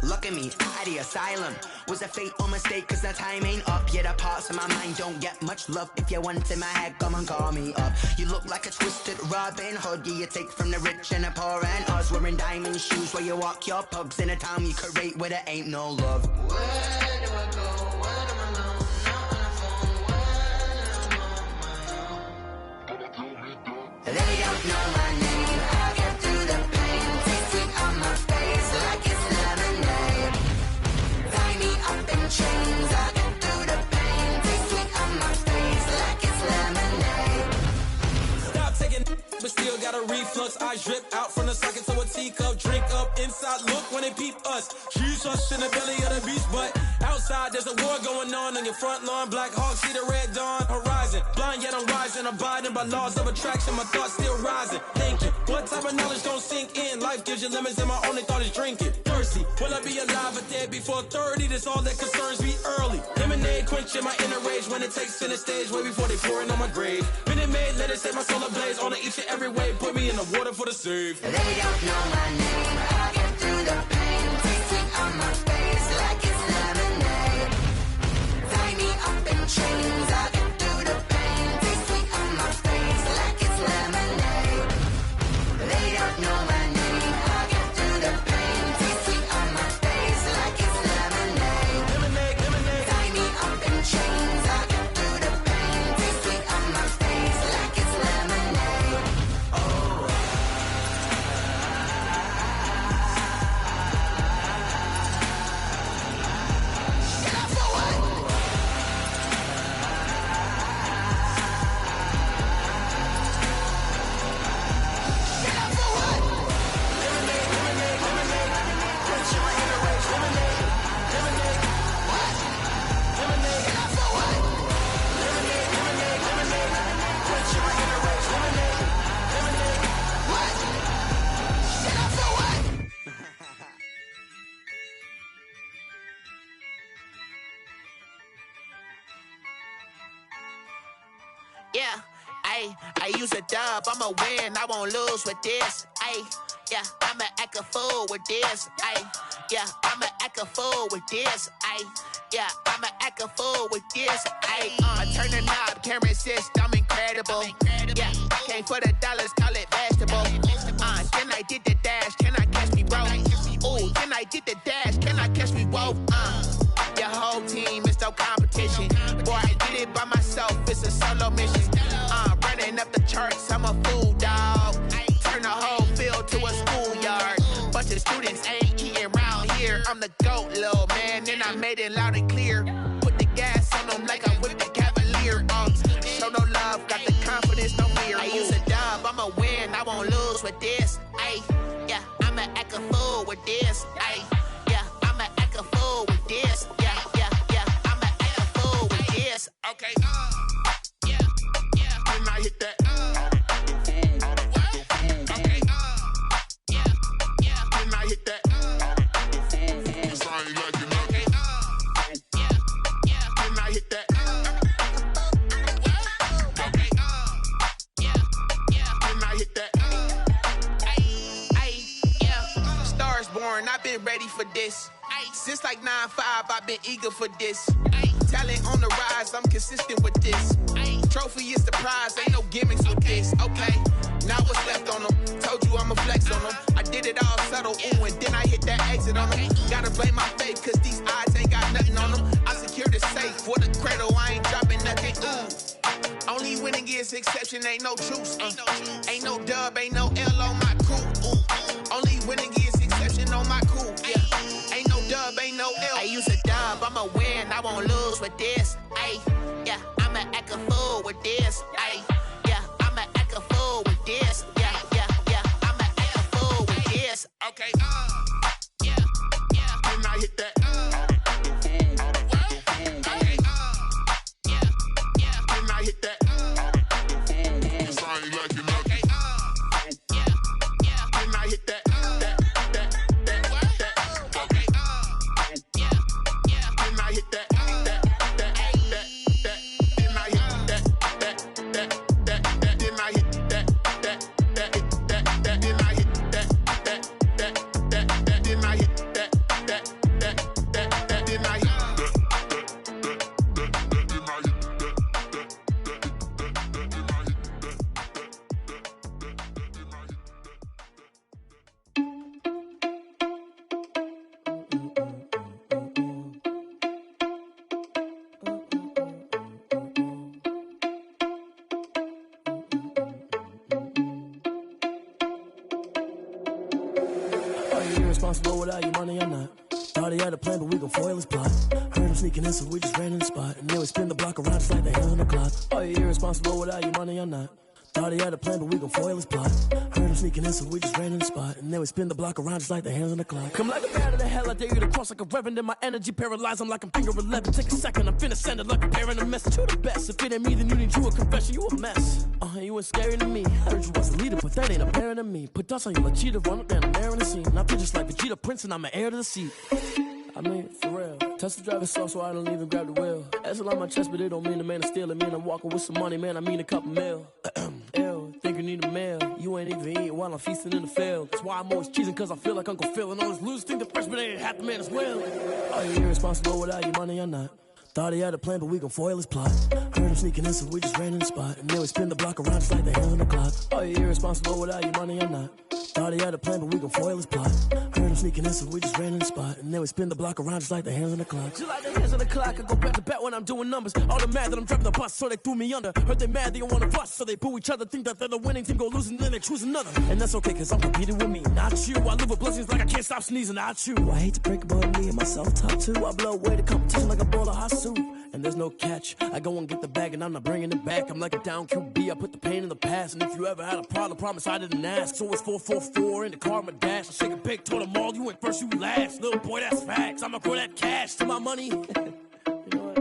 look at me, out the asylum. Was a fate or mistake, cause the time ain't up. Yet the parts of my mind don't get much love. If you want in my head, come and call me up. You look like a twisted Robin Hood. Yeah, you take from the rich and the poor and us. Wearing diamond shoes where you walk your pugs in a town you create where there ain't no love. Where do I go? When I'm alone, not on the phone, when I'm on my own. They don't know my name, I'll get through the pain. Taste sweet on my face like it's lemonade. Tie me up in chains, I'll get through the pain. Taste sweet on my face like it's lemonade. Stop taking, but still got a reflux. Eyes drip out from the socket to a teacup. Drink up inside, look when they peep us. Jesus in the belly of the beast, but outside there's a war going on your front lawn. Black Hawk see the red dawn horizon. Blind yet I'm rising, abiding by laws of attraction. My thoughts still rising, thinking what type of knowledge don't sink in. Life gives you limits and my only thought is drinking. Thirsty, will I be alive or dead before 30? That's all that concerns me early. Lemonade quenching my inner rage when it takes center stage way before they pouring on my grave. Minute Maid, let it set my soul ablaze on each and every way. Put me in the water for the save. They don't know my name, I'll get through the pain. Taste sweet on my face like it's lemonade. Tie me up in chains, I'll get through the pain. Taste sweet on my face like it's lemonade. They don't know my name, I'll get through the pain. Taste sweet on my face like it's lemonade. Lemonade, lemonade. Tie me up in chains, I'll get through the pain. Taste sweet on my face like it's lemonade. Oh. Yeah, I use a dub, I'ma win, I won't lose with this. Yeah, I'ma act a fool with this. Yeah, I'ma act a fool with this. Yeah, I'ma act a fool with this. I turn the knob, camera assist, I'm incredible. Yeah, came for the dollars, call it vegetable. Then I did the dash, can I catch me, bro? Ooh, then I did the dash, can I catch me, whoa? Your whole team is no competition. Boy, I did it by myself, it's a solo mission. Running up the charts, I'm a fool, dog. Turn the whole field to a schoolyard. Bunch of students ain't eating round here. I'm the GOAT, little man, and I made it loud and clear. Put the gas on them like I whipped the Cavalier. Show no love, got the confidence, no fear. I use a dub, I'ma win, I won't lose with this. Ay, yeah, I'ma act a fool with this. Ay, yeah, I'ma act a fool with this. Yeah, yeah, yeah, I'ma act a fool with this. Okay, yeah, yeah, when I hit that. Okay, yeah, yeah, when I hit that. Cause I ain't like it. Okay, yeah, yeah, when I hit that. Okay, yeah, yeah, when I hit that. Ay, yeah, Stars born, I've been ready for this. Since like 9-5, I've been eager for this. Talent on the rise, I'm consistent with this. Trophy is the prize, ain't no gimmicks with this. Okay, now what's left on them? Told you I'ma flex on them. I did it all subtle, ooh, and then I hit that exit on them. Gotta blame my faith, cause these odds ain't got nothing on them. I secure the safe for the cradle, I ain't dropping nothing, ooh. Only winning is exception, ain't no truce. Ain't no dub, ain't no L on my crew. Ooh. Only winning is exception on my crew, yeah. Ain't no dub, ain't no L. I use a dub, I'ma win, I won't lose with this. Ay, yeah, I'ma act a fool with this. Ay, yeah, I'ma act a fool with this. Yeah, yeah, yeah, I'ma act a fool with this. Okay, yeah, yeah, when I hit that. Okay, yeah, yeah, when I hit that. Cause I ain't like it. Okay, yeah, yeah, when I hit that. Irresponsible without your money, I'm not. Thought he had a plan, but we gon' foil his plot. Heard him sneaking in, so we just ran in the spot. And then we spin the block around just like the hands on the clock. Oh, you're irresponsible without your money, I'm not. Thought he had a plan, but we gon' foil his plot. Heard him sneaking in, so we just ran in the spot. And then we spin the block around just like the hands on the clock. Come like a bat of the hell, I dare you to cross like a reverend. And my energy paralyzed, I'm like I'm finger 11. Take a second, I'm finna send it like a parent a message to the best. If it ain't me, then you need you a confession, you a mess. You ain't scary to me. Heard you was a leader, but that ain't apparent to me. Put dust on you like cheetah, run up down the air in the scene. Now just like Vegeta Prince, and I'm an heir to the seat. I mean, for real. Touch the driver's soft, so I don't even grab the wheel. That's a lot on my chest, but it don't mean the man to steal it. Mean I'm walking with some money, man, I mean a couple mil. Ew, think you need a meal. You ain't even eating while I'm feasting in the field. That's why I'm always cheesing, cause I feel like Uncle Phil. And all those losers think the freshman ain't half the man as well. Oh, you're irresponsible without your money, I'm not. Thought he had a plan, but we gon' foil his plot. Heard him sneaking in, so we just ran in the spot. And then we spin the block around just like the hands on the clock. Oh, you're irresponsible without your money, I'm not. Thought he had a plan, but we gon' foil his plot. Heard him sneaking in, so we just ran in the spot. And then we spin the block around just like the hands on the clock. Just like the hands on the clock, I go back to back when I'm doing numbers. All the mad that I'm driving the bus, so they threw me under. Heard they mad, they don't wanna bust, so they boo each other. Think that they're the winning team, go losing, then they choose another. And that's okay, cause I'm competing with me, not you. I live with blessings like I can't stop sneezing, not you. I hate to break it, but me and myself top two. I blow away the competition like a bowl of hot soup. And there's no catch. I go and get the bag and I'm not bringing it back. I'm like a down QB, I put the pain in the past. And if you ever had a problem, promise I didn't ask. So it's 444 in the car, my dash. I shake a big, told them all, you went first, you last. Little boy, that's facts. I'ma grow that cash to my money. You know what?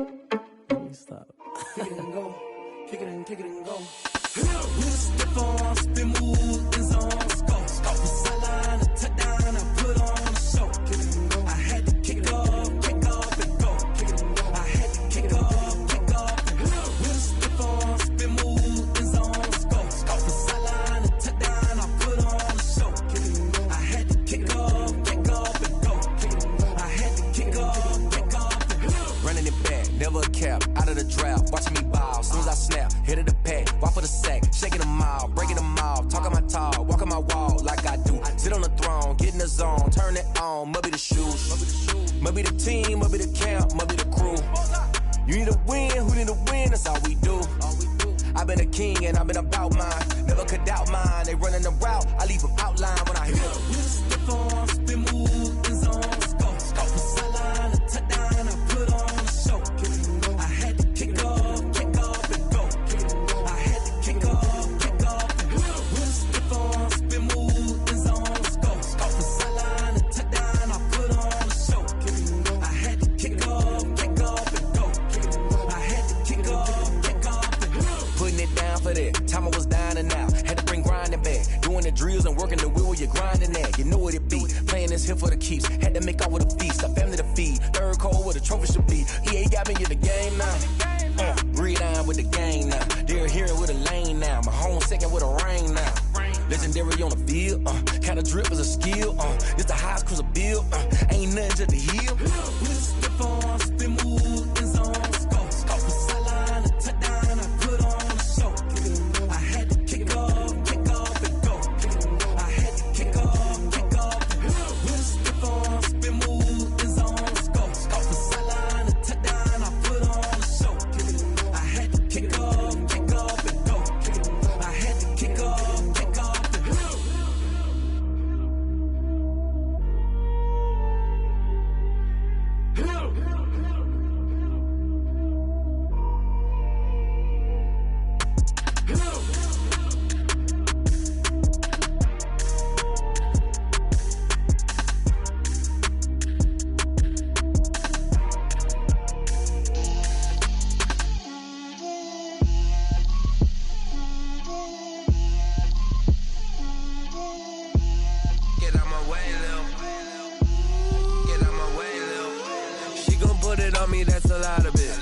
Let me stop. Kick it and go. Kick it and go. Step on, spin, move, is on, scope. The sideline, a touchdown, I put on a show. Kick it and go. I had to kick it off and go. Kick it and go. I had to kick off and go. Step on, spin, move, is on, scope. The sideline, a touchdown, I put on a show. Kick it and go. I had to kick off and go. Kick it and go. I had to kick off and go. Running it back, never a cap, out of the drought. sack, shaking them all, breaking them off, talking my talk, walking my walk like I do. Sit on the throne, get in the zone, turn it on, must be the shoes, must be the team, must be the camp, must be the crew. You need a win, who need a win, that's all we do. I've been a king and I've been about mine, never could doubt mine. They running the route, I leave them outline when I hear them. Step on, spin, move, in zone, let's go. From sideline to touchdown, I put on a show. I had to kick off and go. I had to kick off and go. Step on, spin, move, in zone, let's go. From sideline to touchdown, I put on a show. I had to kick off and go. I had to kick off and go. Putting it down for that, time I was down and out. Had to bring grinding back, doing the drills and working the wheel where you're grinding at. You know what it be, playing this here for the keeps. Had to make out with a feast, a family to feed. Third cold where the trophy should be. EA got me in the game now. Breathe on with the game now. They're here with a lane now. My home second with a rain now. Legendary on the field, kinda drip is a skill. It's the highest cruiser bill, ain't nothing to the hill. Step on, spin, move, in zone, let's go. From sideline to touchdown, I put on a show. I had to kick off and go. I had to kick off and go. Step on, spin, move, in zone, let's go. From sideline to touchdown, I put on a show. I had to kick off and go. I had to kick off and go. Get out my way, Lil. Get out my way, Lil. She gon' put it on me, that's a lot of it.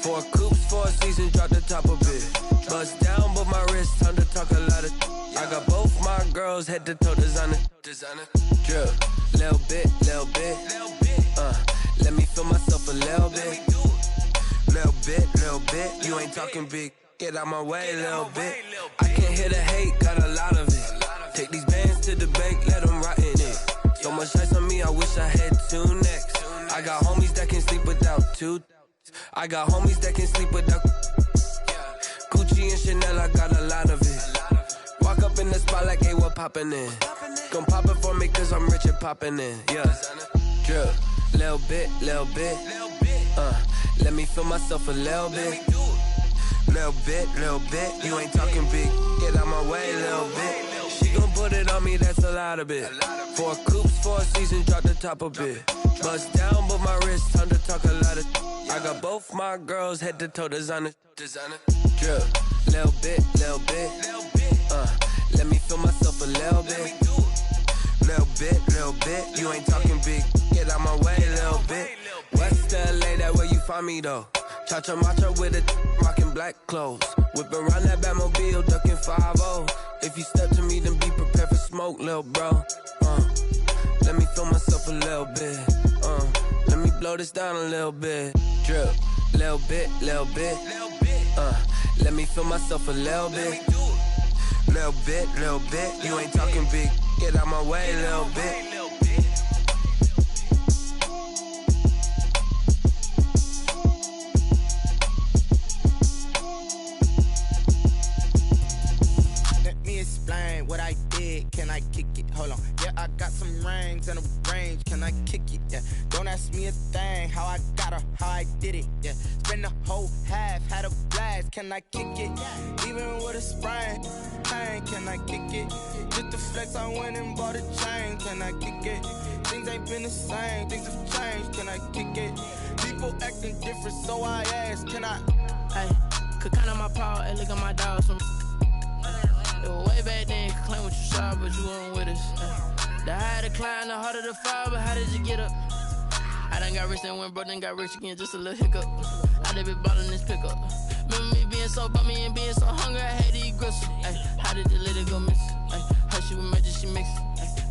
4 coops, 4 seasons, drop the top of it. Bust down, but my wrist, time to talk a lot of. I got both my girls, head to toe designer. Drip, little bit. Let me feel myself a little bit. Little bit. You ain't talking big. Get out my way, little bit. I can't hear the hate, got a lot of it. Take these bands to the bank, let them rot in it. So much ice on me, I wish I had 2 necks. I got homies that can sleep without 2. I got homies that can sleep without Gucci and Chanel, I got a lot of it. Walk up in the spot like, hey, what poppin' in? Gon' pop it for me cause I'm rich and poppin' in, yeah. Drip, little bit. Let me feel myself a little bit. Little bit. You ain't talking big. Get out my way, little bit. She gon' put it on me, that's a lot of it. 4 coops, 4 seasons, drop the top a bit. Bust down, but my wrist, time to talk a lot of. I got both my girls, head to toe designer. Drip, little bit. Let me feel myself a little bit. Little bit. You ain't talking big. Get out my way, little bit. West LA, that where you find me though. Cha-cha matcha with a rockin' black clothes. Whip around that Batmobile, ducking 5-0. If you step to me, then be prepared for smoke, lil' bro. Let me feel myself a little bit. Let me blow this down a little bit. Drip, little bit. Let me feel myself a little bit. Little bit. You ain't talking big. Get out my way, little bit. Explain what I did, can I kick it? Hold on, yeah, I got some rings and a range, can I kick it? Yeah, don't ask me a thing, how I got her, how I did it. Yeah, spend the whole half, had a blast, can I kick it? Even with a sprain, pain, can I kick it? Just the flex, I went and bought a chain, can I kick it? Things ain't been the same, things have changed, can I kick it? People acting different, so I ask, can I? Hey, could count on my power, and look at my dogs from. It was way back then, you could claim what you saw, but you weren't with us. The higher the climb, the harder the fall, but how did you get up? I done got rich and went broke, then got rich again, just a little hiccup. I done been ballin' this pickup. Remember me being so bummy and being so hungry, I had to eat gristle. Ay, how did the lady go miss? Her she was magic, she mixed.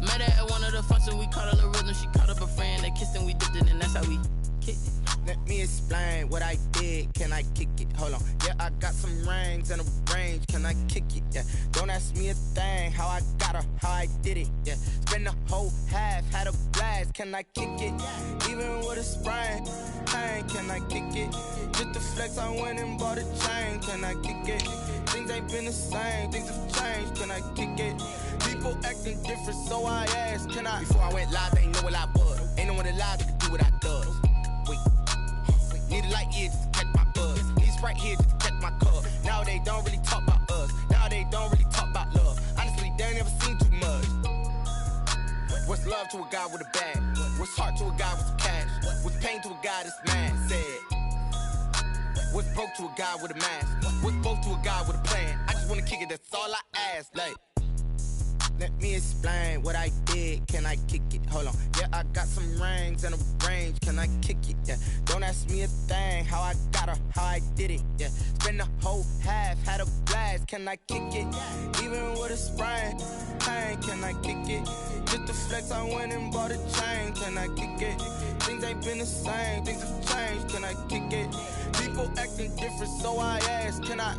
Met her at one of the functions, we caught a little rhythm. She caught up a friend, they kissed and we dipped it, and that's how we kicked it. Let me explain what I did, can I I kick it? Hold on. Yeah, I got some rings and a range. Can I kick it? Yeah. Don't ask me a thing. How I got her, how I did it. Yeah. Spend the whole half, had a blast. Can I kick it? Even with a sprain, pain. Can I kick it? Just to flex, I went and bought a chain. Can I kick it? Things ain't been the same. Things have changed. Can I kick it? People acting different, so I asked, can I? Before I went live, they ain't know what I was. Ain't no one alive that could do what I does. Wait. Need a light year just to catch my buzz. Need a Sprite here just to catch my cup. Now they don't really talk about us. Now they don't really talk about love. Honestly, they ain't never seen too much. What's love to a guy with a bag? What's heart to a guy with some cash? What's pain to a guy that's mad? Said. What's broke to a guy with a mask? What's both to a guy with a plan? I just wanna kick it, that's all I ask. Like, let me explain what I did. Can I kick it? Hold on. Yeah, I got some rings and a range. Can I kick it? Yeah. Don't ask me a thing. How I got her, how I did it. Yeah. Spend the whole half, had a blast. Can I kick it? Even with a sprain, pain. Can I kick it? Just to flex, I went and bought a chain. Can I kick it? Things ain't been the same. Things have changed. Can I kick it? People acting different, so I asked, can I?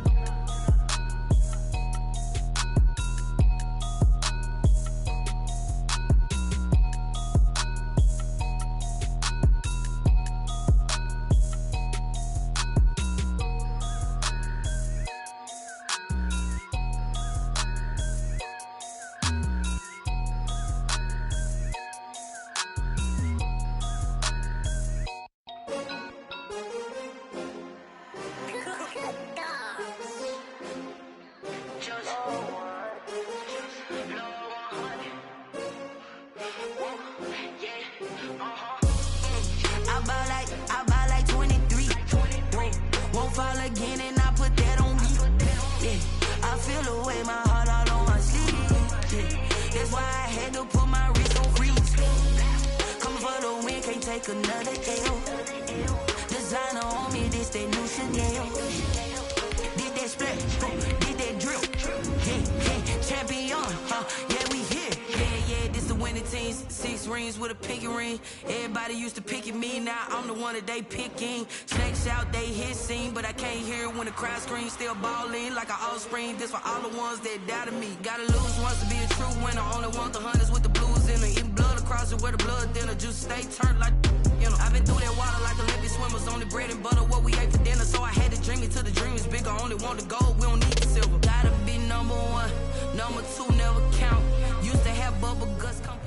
I buy like 23. Won't fall again and I put that on me. Yeah, I feel the way, my heart all on my sleeve. Yeah, that's why I had to put my wrist on freeze. Coming for the win, can't take another L. Designer on me, this that new Chanel. Did that split, did that drip. Yeah, champion, yeah, we here. Yeah, this the winning team. 6 rings with a pinky ring. Everybody used to pick at me, now I'm the one that they picking. Snakes out, they hit scene, but I can't hear it when the crowd screams. Still balling like an offspring. This for all the ones that doubted me. Gotta lose once to be a true winner. Only want the hunters with the blues in it. Eating blood across it where the blood thinner. Just stay turned like, you know. I've been through that water like Olympic swimmers. Only bread and butter, what we ate for dinner. So I had to dream it till the dream is bigger. Only want the gold, we don't need the silver. Gotta be number 1, number 2 never count. Used to have bubble guts come.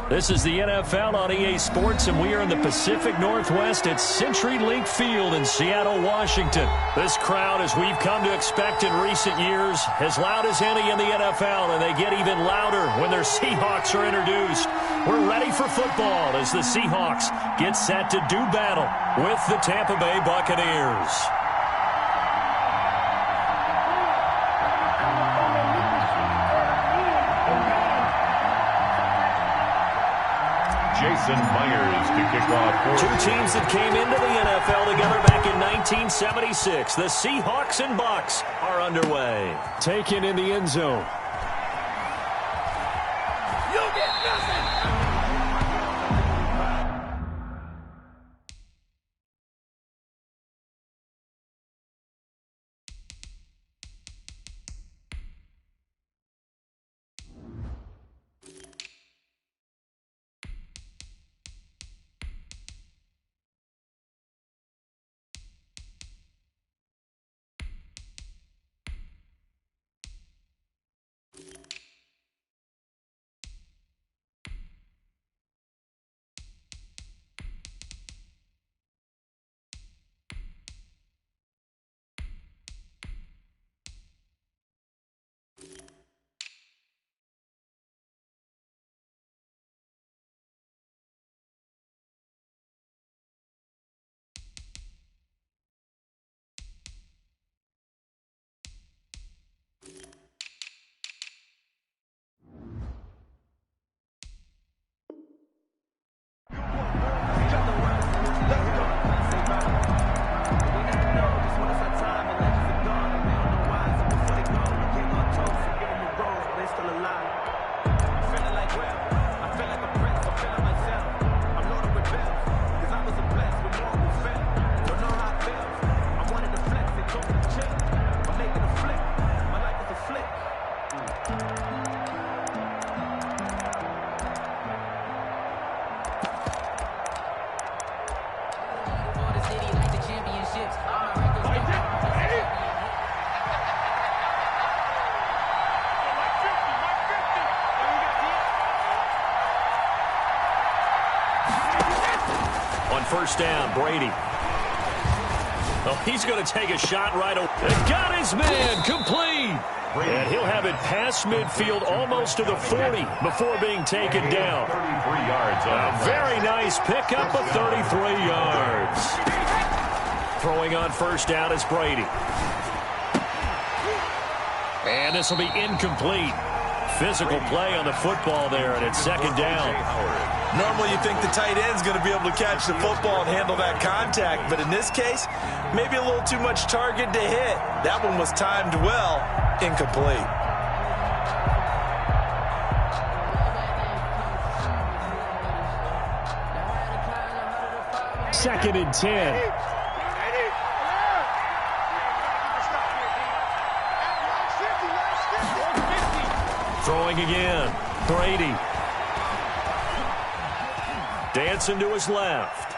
This is the NFL on EA Sports, and we are in the Pacific Northwest at CenturyLink Field in Seattle, Washington. This crowd, as we've come to expect in recent years, as loud as any in the NFL, and they get even louder when their Seahawks are introduced. We're ready for football as the Seahawks get set to do battle with the Tampa Bay Buccaneers. Jason Myers to kick off. Two teams that came into the NFL together back in 1976. The Seahawks and Bucs are underway. Taken in the end zone. You get nothing! first down. Brady. Oh, he's going to take a shot right away. Got his man complete. And he'll have it past midfield almost to the 40 before being taken down. 33 yards. A very nice pickup of 33 yards. Throwing on first down is Brady. And this will be incomplete. Physical play on the football there, and it's second down. Normally you think the tight end's going to be able to catch the football and handle that contact, but in this case, maybe a little too much target to hit. That one was timed well, incomplete. Second and 10. Throwing again. Brady. Dancing to his left.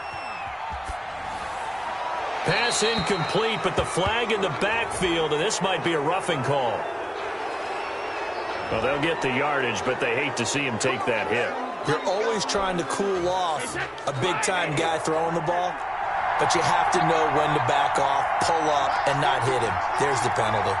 Pass incomplete, but the flag in the backfield, and this might be a roughing call. Well, they'll get the yardage, but they hate to see him take that hit. You're always trying to cool off a big-time guy throwing the ball, but you have to know when to back off, pull up, and not hit him. There's the penalty.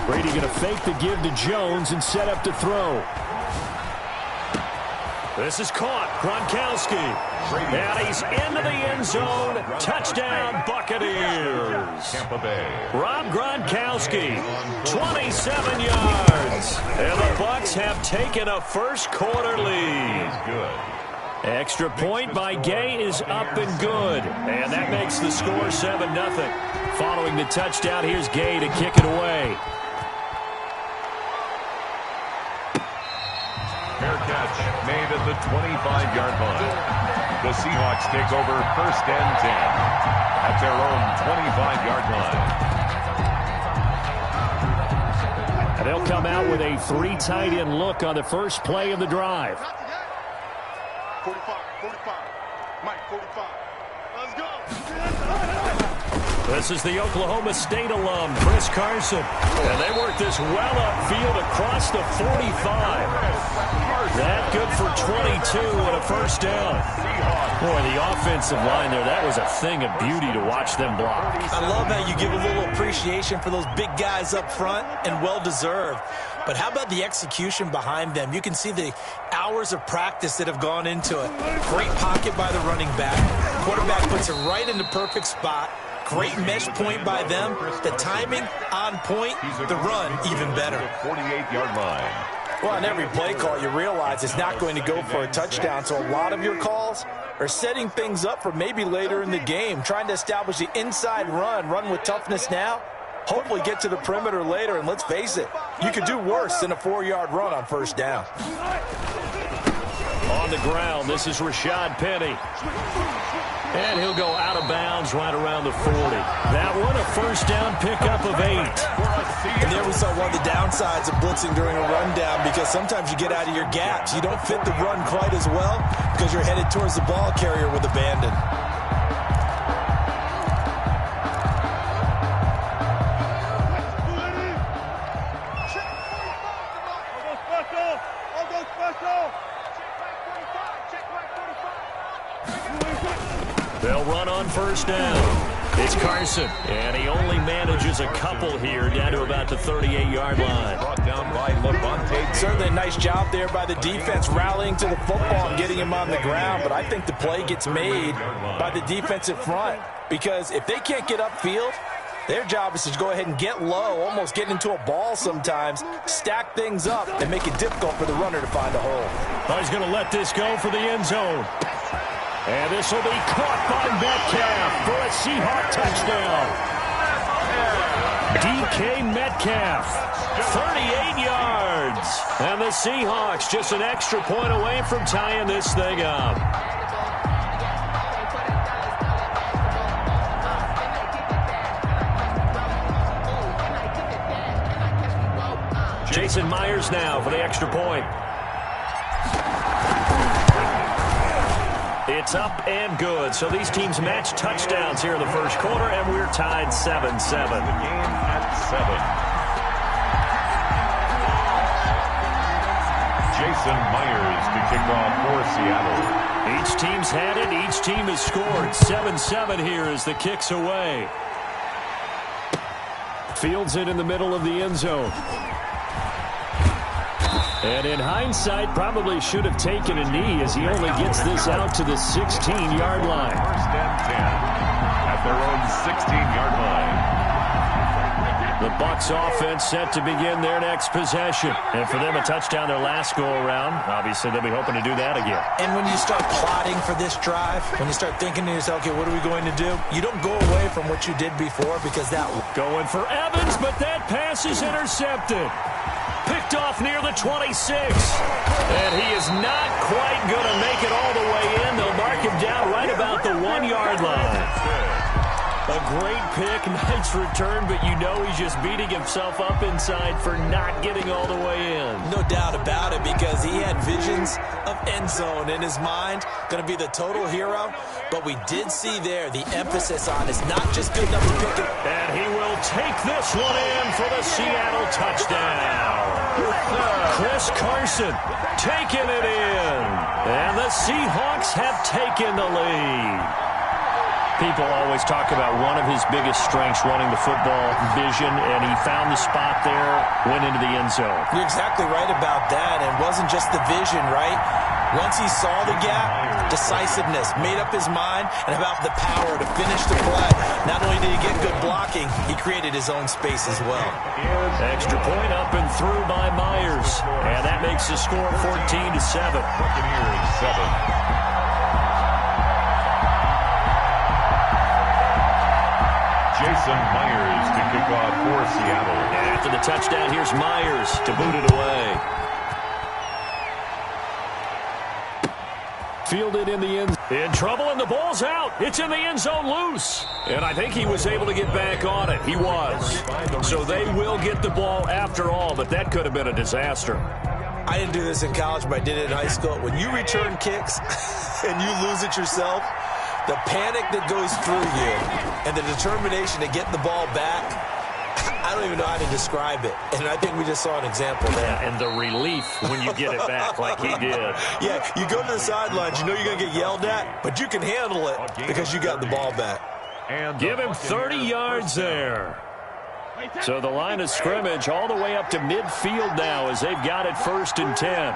Brady going to fake the give to Jones and set up to throw. This is caught. Gronkowski. And he's into the end zone. Touchdown, Buccaneers. Rob Gronkowski, 27 yards. And the Bucs have taken a first quarter lead. Extra point by Gay is up and good. And that makes the score 7-0. Following the touchdown, here's Gay to kick it away. Fair catch made at the 25-yard line. The Seahawks take over first and 10 at their own 25-yard line. And they'll come out with a 3 tight end look on the first play of the drive. 45, 45. Mike, 45. Let's go. This is the Oklahoma State alum, Chris Carson. And they work this well upfield across the 45. That good for 22 and a first down. Boy, the offensive line there, that was a thing of beauty to watch them block. I love how you give a little appreciation for those big guys up front, and well-deserved. But how about the execution behind them? You can see the hours of practice that have gone into it. Great pocket by the running back. Quarterback puts it right in the perfect spot. Great mesh point by them. The timing on point. The run even better. 48-yard line. Well, on every play call, you realize it's not going to go for a touchdown. So a lot of your calls are setting things up for maybe later in the game, trying to establish the inside run with toughness now. Hopefully get to the perimeter later, and let's face it, you could do worse than a 4-yard run on first down. On the ground, this is Rashad Penny. And he'll go out of bounds right around the 40. That one, a first down pickup of 8. And there we saw one of the downsides of blitzing during a rundown, because sometimes you get out of your gaps. You don't fit the run quite as well because you're headed towards the ball carrier with abandon. They'll run on first down. It's Carson, and he only manages a couple here down to about the 38-yard line. Brought down by Levante. Certainly a nice job there by the defense rallying to the football and getting him on the ground, but I think the play gets made by the defensive front, because if they can't get upfield, their job is to go ahead and get low, almost get into a ball sometimes, stack things up, and make it difficult for the runner to find a hole. Oh, he's going to let this go for the end zone. And this will be caught by Metcalf for a Seahawk touchdown. DK Metcalf, 38 yards. And the Seahawks just an extra point away from tying this thing up. Jason Myers now for the extra point. It's up and good. So these teams match touchdowns here in the first quarter, and we're tied 7-7. The game at 7. Jason Myers to kick off for Seattle. Each team's had it. Each team has scored. 7-7 here as the kick's away. Fields it in the middle of the end zone. And in hindsight, probably should have taken a knee as he only gets this out to the 16-yard line. First and 10 at their own 16-yard line. The Bucs offense set to begin their next possession. And for them, a touchdown their last go-around. Obviously, they'll be hoping to do that again. And when you start plotting for this drive, when you start thinking to yourself, okay, what are we going to do? You don't go away from what you did before because that... Going for Evans, but that pass is intercepted. Picked off near the 26. And he is not quite going to make it all the way in. They'll mark him down right about the 1-yard line. A great pick, nice return, but you know he's just beating himself up inside for not getting all the way in. No doubt about it, because he had visions of end zone in his mind. Going to be the total hero, but we did see there the emphasis on it's not just good enough to pick it. And he will take this one in for the Seattle touchdown. Chris Carson taking it in, and the Seahawks have taken the lead. People always talk about one of his biggest strengths running the football, vision, and he found the spot there, went into the end zone. You're exactly right about that, and it wasn't just the vision, right? Once he saw the gap, decisiveness, made up his mind, and about the power to finish the play. Not only did he get good blocking, he created his own space as well. Extra point up and through by Myers, and that makes the score 14-7. Buccaneers 7. Jason Myers to kick off for Seattle. And after the touchdown, here's Myers to boot it away. Fielded in the end. In trouble, and the ball's out. It's in the end zone loose. And I think he was able to get back on it. He was. So they will get the ball after all, but that could have been a disaster. I didn't do this in college, but I did it in high school. When you return kicks and you lose it yourself, the panic that goes through you and the determination to get the ball back, I don't even know how to describe it. And I think we just saw an example there. Yeah, and the relief when you get it back like he did. Yeah, you go to the sidelines, you know you're going to get yelled at, but you can handle it because you got the ball back. And give him 30 yards there. So the line of scrimmage all the way up to midfield now as they've got it 1st and 10.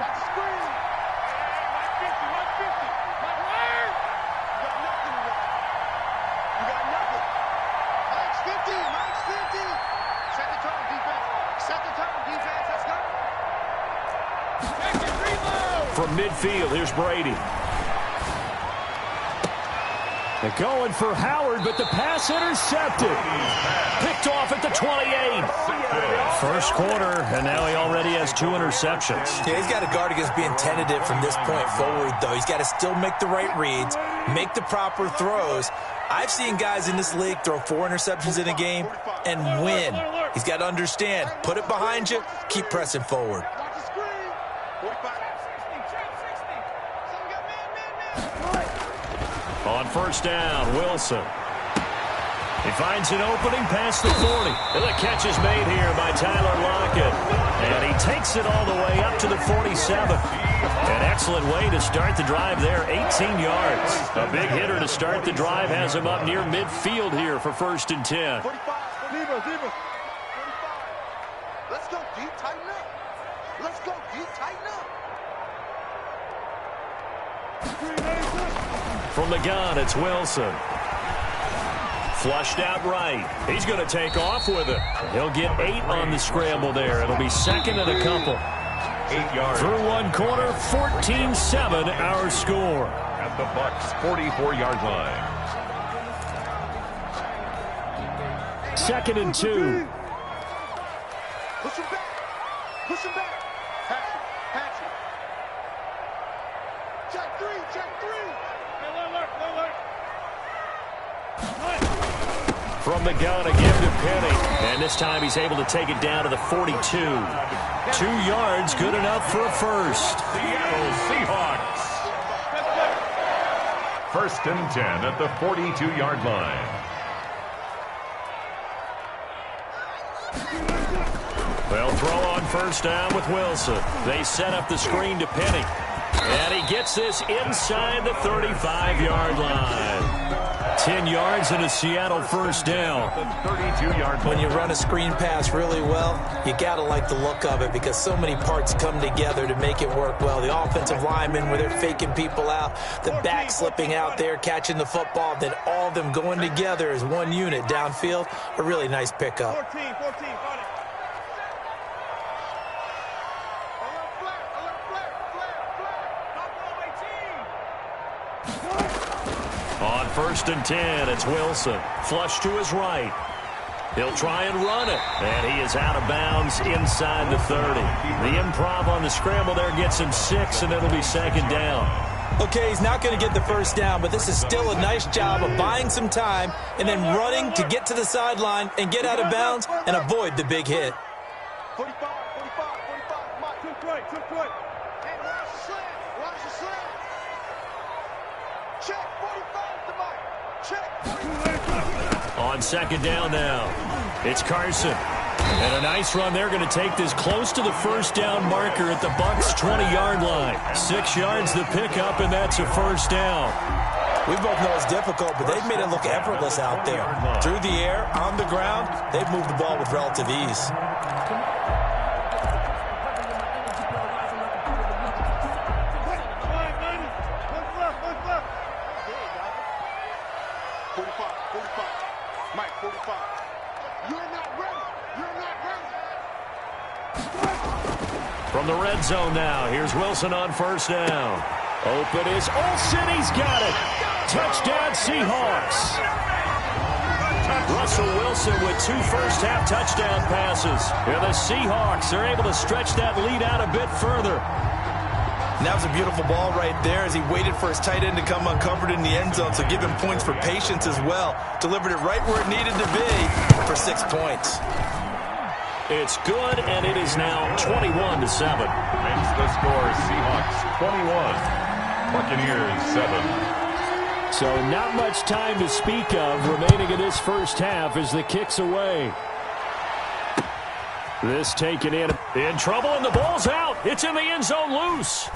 From midfield, here's Brady. They're going for Howard, but the pass intercepted. Picked off at the 28. First quarter, and now he already has 2 interceptions. Yeah, he's got to guard against being tentative from this point forward, though. He's got to still make the right reads, make the proper throws. I've seen guys in this league throw 4 interceptions in a game and win. He's got to understand, put it behind you, keep pressing forward. On first down, Wilson. He finds an opening past the 40. And the catch is made here by Tyler Lockett. And he takes it all the way up to the 47. An excellent way to start the drive there, 18 yards. A big hitter to start the drive has him up near midfield here for 1st and 10. 45. Let's go deep, tighten up. Let's go deep, tighten up. From the gun, it's Wilson. Flushed out right. He's going to take off with it. He'll get 8 on the scramble there. It'll be 2nd and a couple. 8 yards. Through one quarter, 14-7 our score. At the Bucs' 44-yard line. 2nd and 2. Push him back. Push him back. Patch it. Check 3. From the gun, a give to Penny. And this time he's able to take it down to the 42. 2 yards, good enough for a first. Seattle Seahawks. 1st and 10 at the 42-yard line. They'll throw on first down with Wilson. They set up the screen to Penny. And he gets this inside the 35-yard line. 10 yards and a Seattle first down. 32-yard line. When you run a screen pass really well, you got to like the look of it because so many parts come together to make it work well. The offensive linemen, where they're faking people out, the back slipping out there, catching the football, then all of them going together as one unit downfield. A really nice pickup. 14, got it. On first and 10, it's Wilson. Flush to his right. He'll try and run it. And he is out of bounds inside the 30. The improv on the scramble there gets him 6, and it'll be second down. Okay, he's not going to get the first down, but this is still a nice job of buying some time and then running to get to the sideline and get out of bounds and avoid the big hit. 45, Mike, too quick. Hey, watch the slant. Check 45 to Mike. Check. On second down now, it's Carson. And a nice run. They're going to take this close to the first down marker at the Bucs' 20-yard line. 6 yards the pickup, and that's a first down. We both know it's difficult, but they've made it look effortless out there. Through the air, on the ground, they've moved the ball with relative ease. Mike, 45. You're not ready. From the red zone now, here's Wilson on first down. Open is Olsen. He's got it. Touchdown, Seahawks. Russell Wilson with 2 first-half touchdown passes. And the Seahawks are able to stretch that lead out a bit further. And that was a beautiful ball right there as he waited for his tight end to come uncovered in the end zone, so give him points for patience as well. Delivered it right where it needed to be for 6 points. It's good, and it is now 21-7. Makes the score Seahawks 21, Buccaneers 7. So not much time to speak of remaining in this first half as the kick's away. This taken in trouble, and the ball's out. It's in the end zone loose.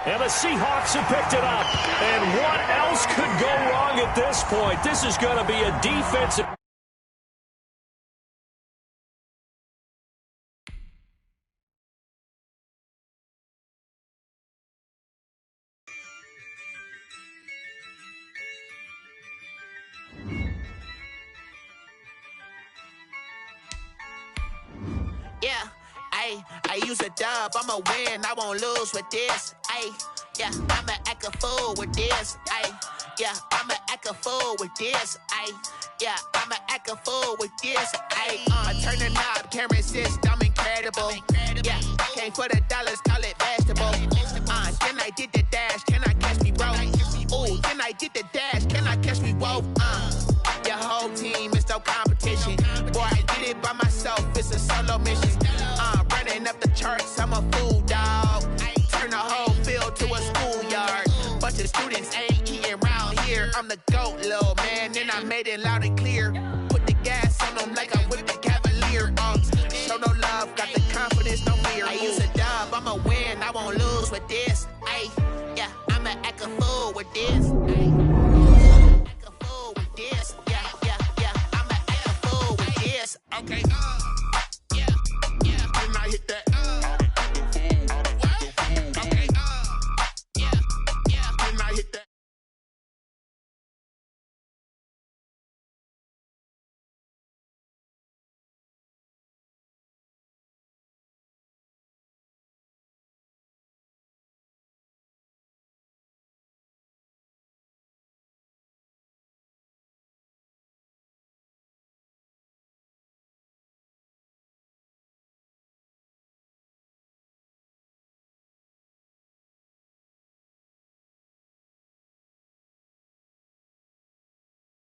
And the Seahawks have picked it up. And what else could go wrong at this point? This is going to be a defensive... I use a dub, I'ma win, I won't lose with this. Yeah, I'ma act a fool with this. Yeah, I'ma act a fool with this. Yeah, I'ma act a fool with this. Turn the knob, camera assist, I'm incredible. Yeah, came for the dollars, call it vegetable. Then I did the dash, can I catch me, bro? Ooh, then I did the dash, can I catch me, whoa? Your whole team is no competition. Boy, I did it by myself, it's a solo mission. Running up the charts, I'm a fool, dog. Turn the whole field to a schoolyard. Bunch of students ain't eating around here. I'm the GOAT, little man, and I made it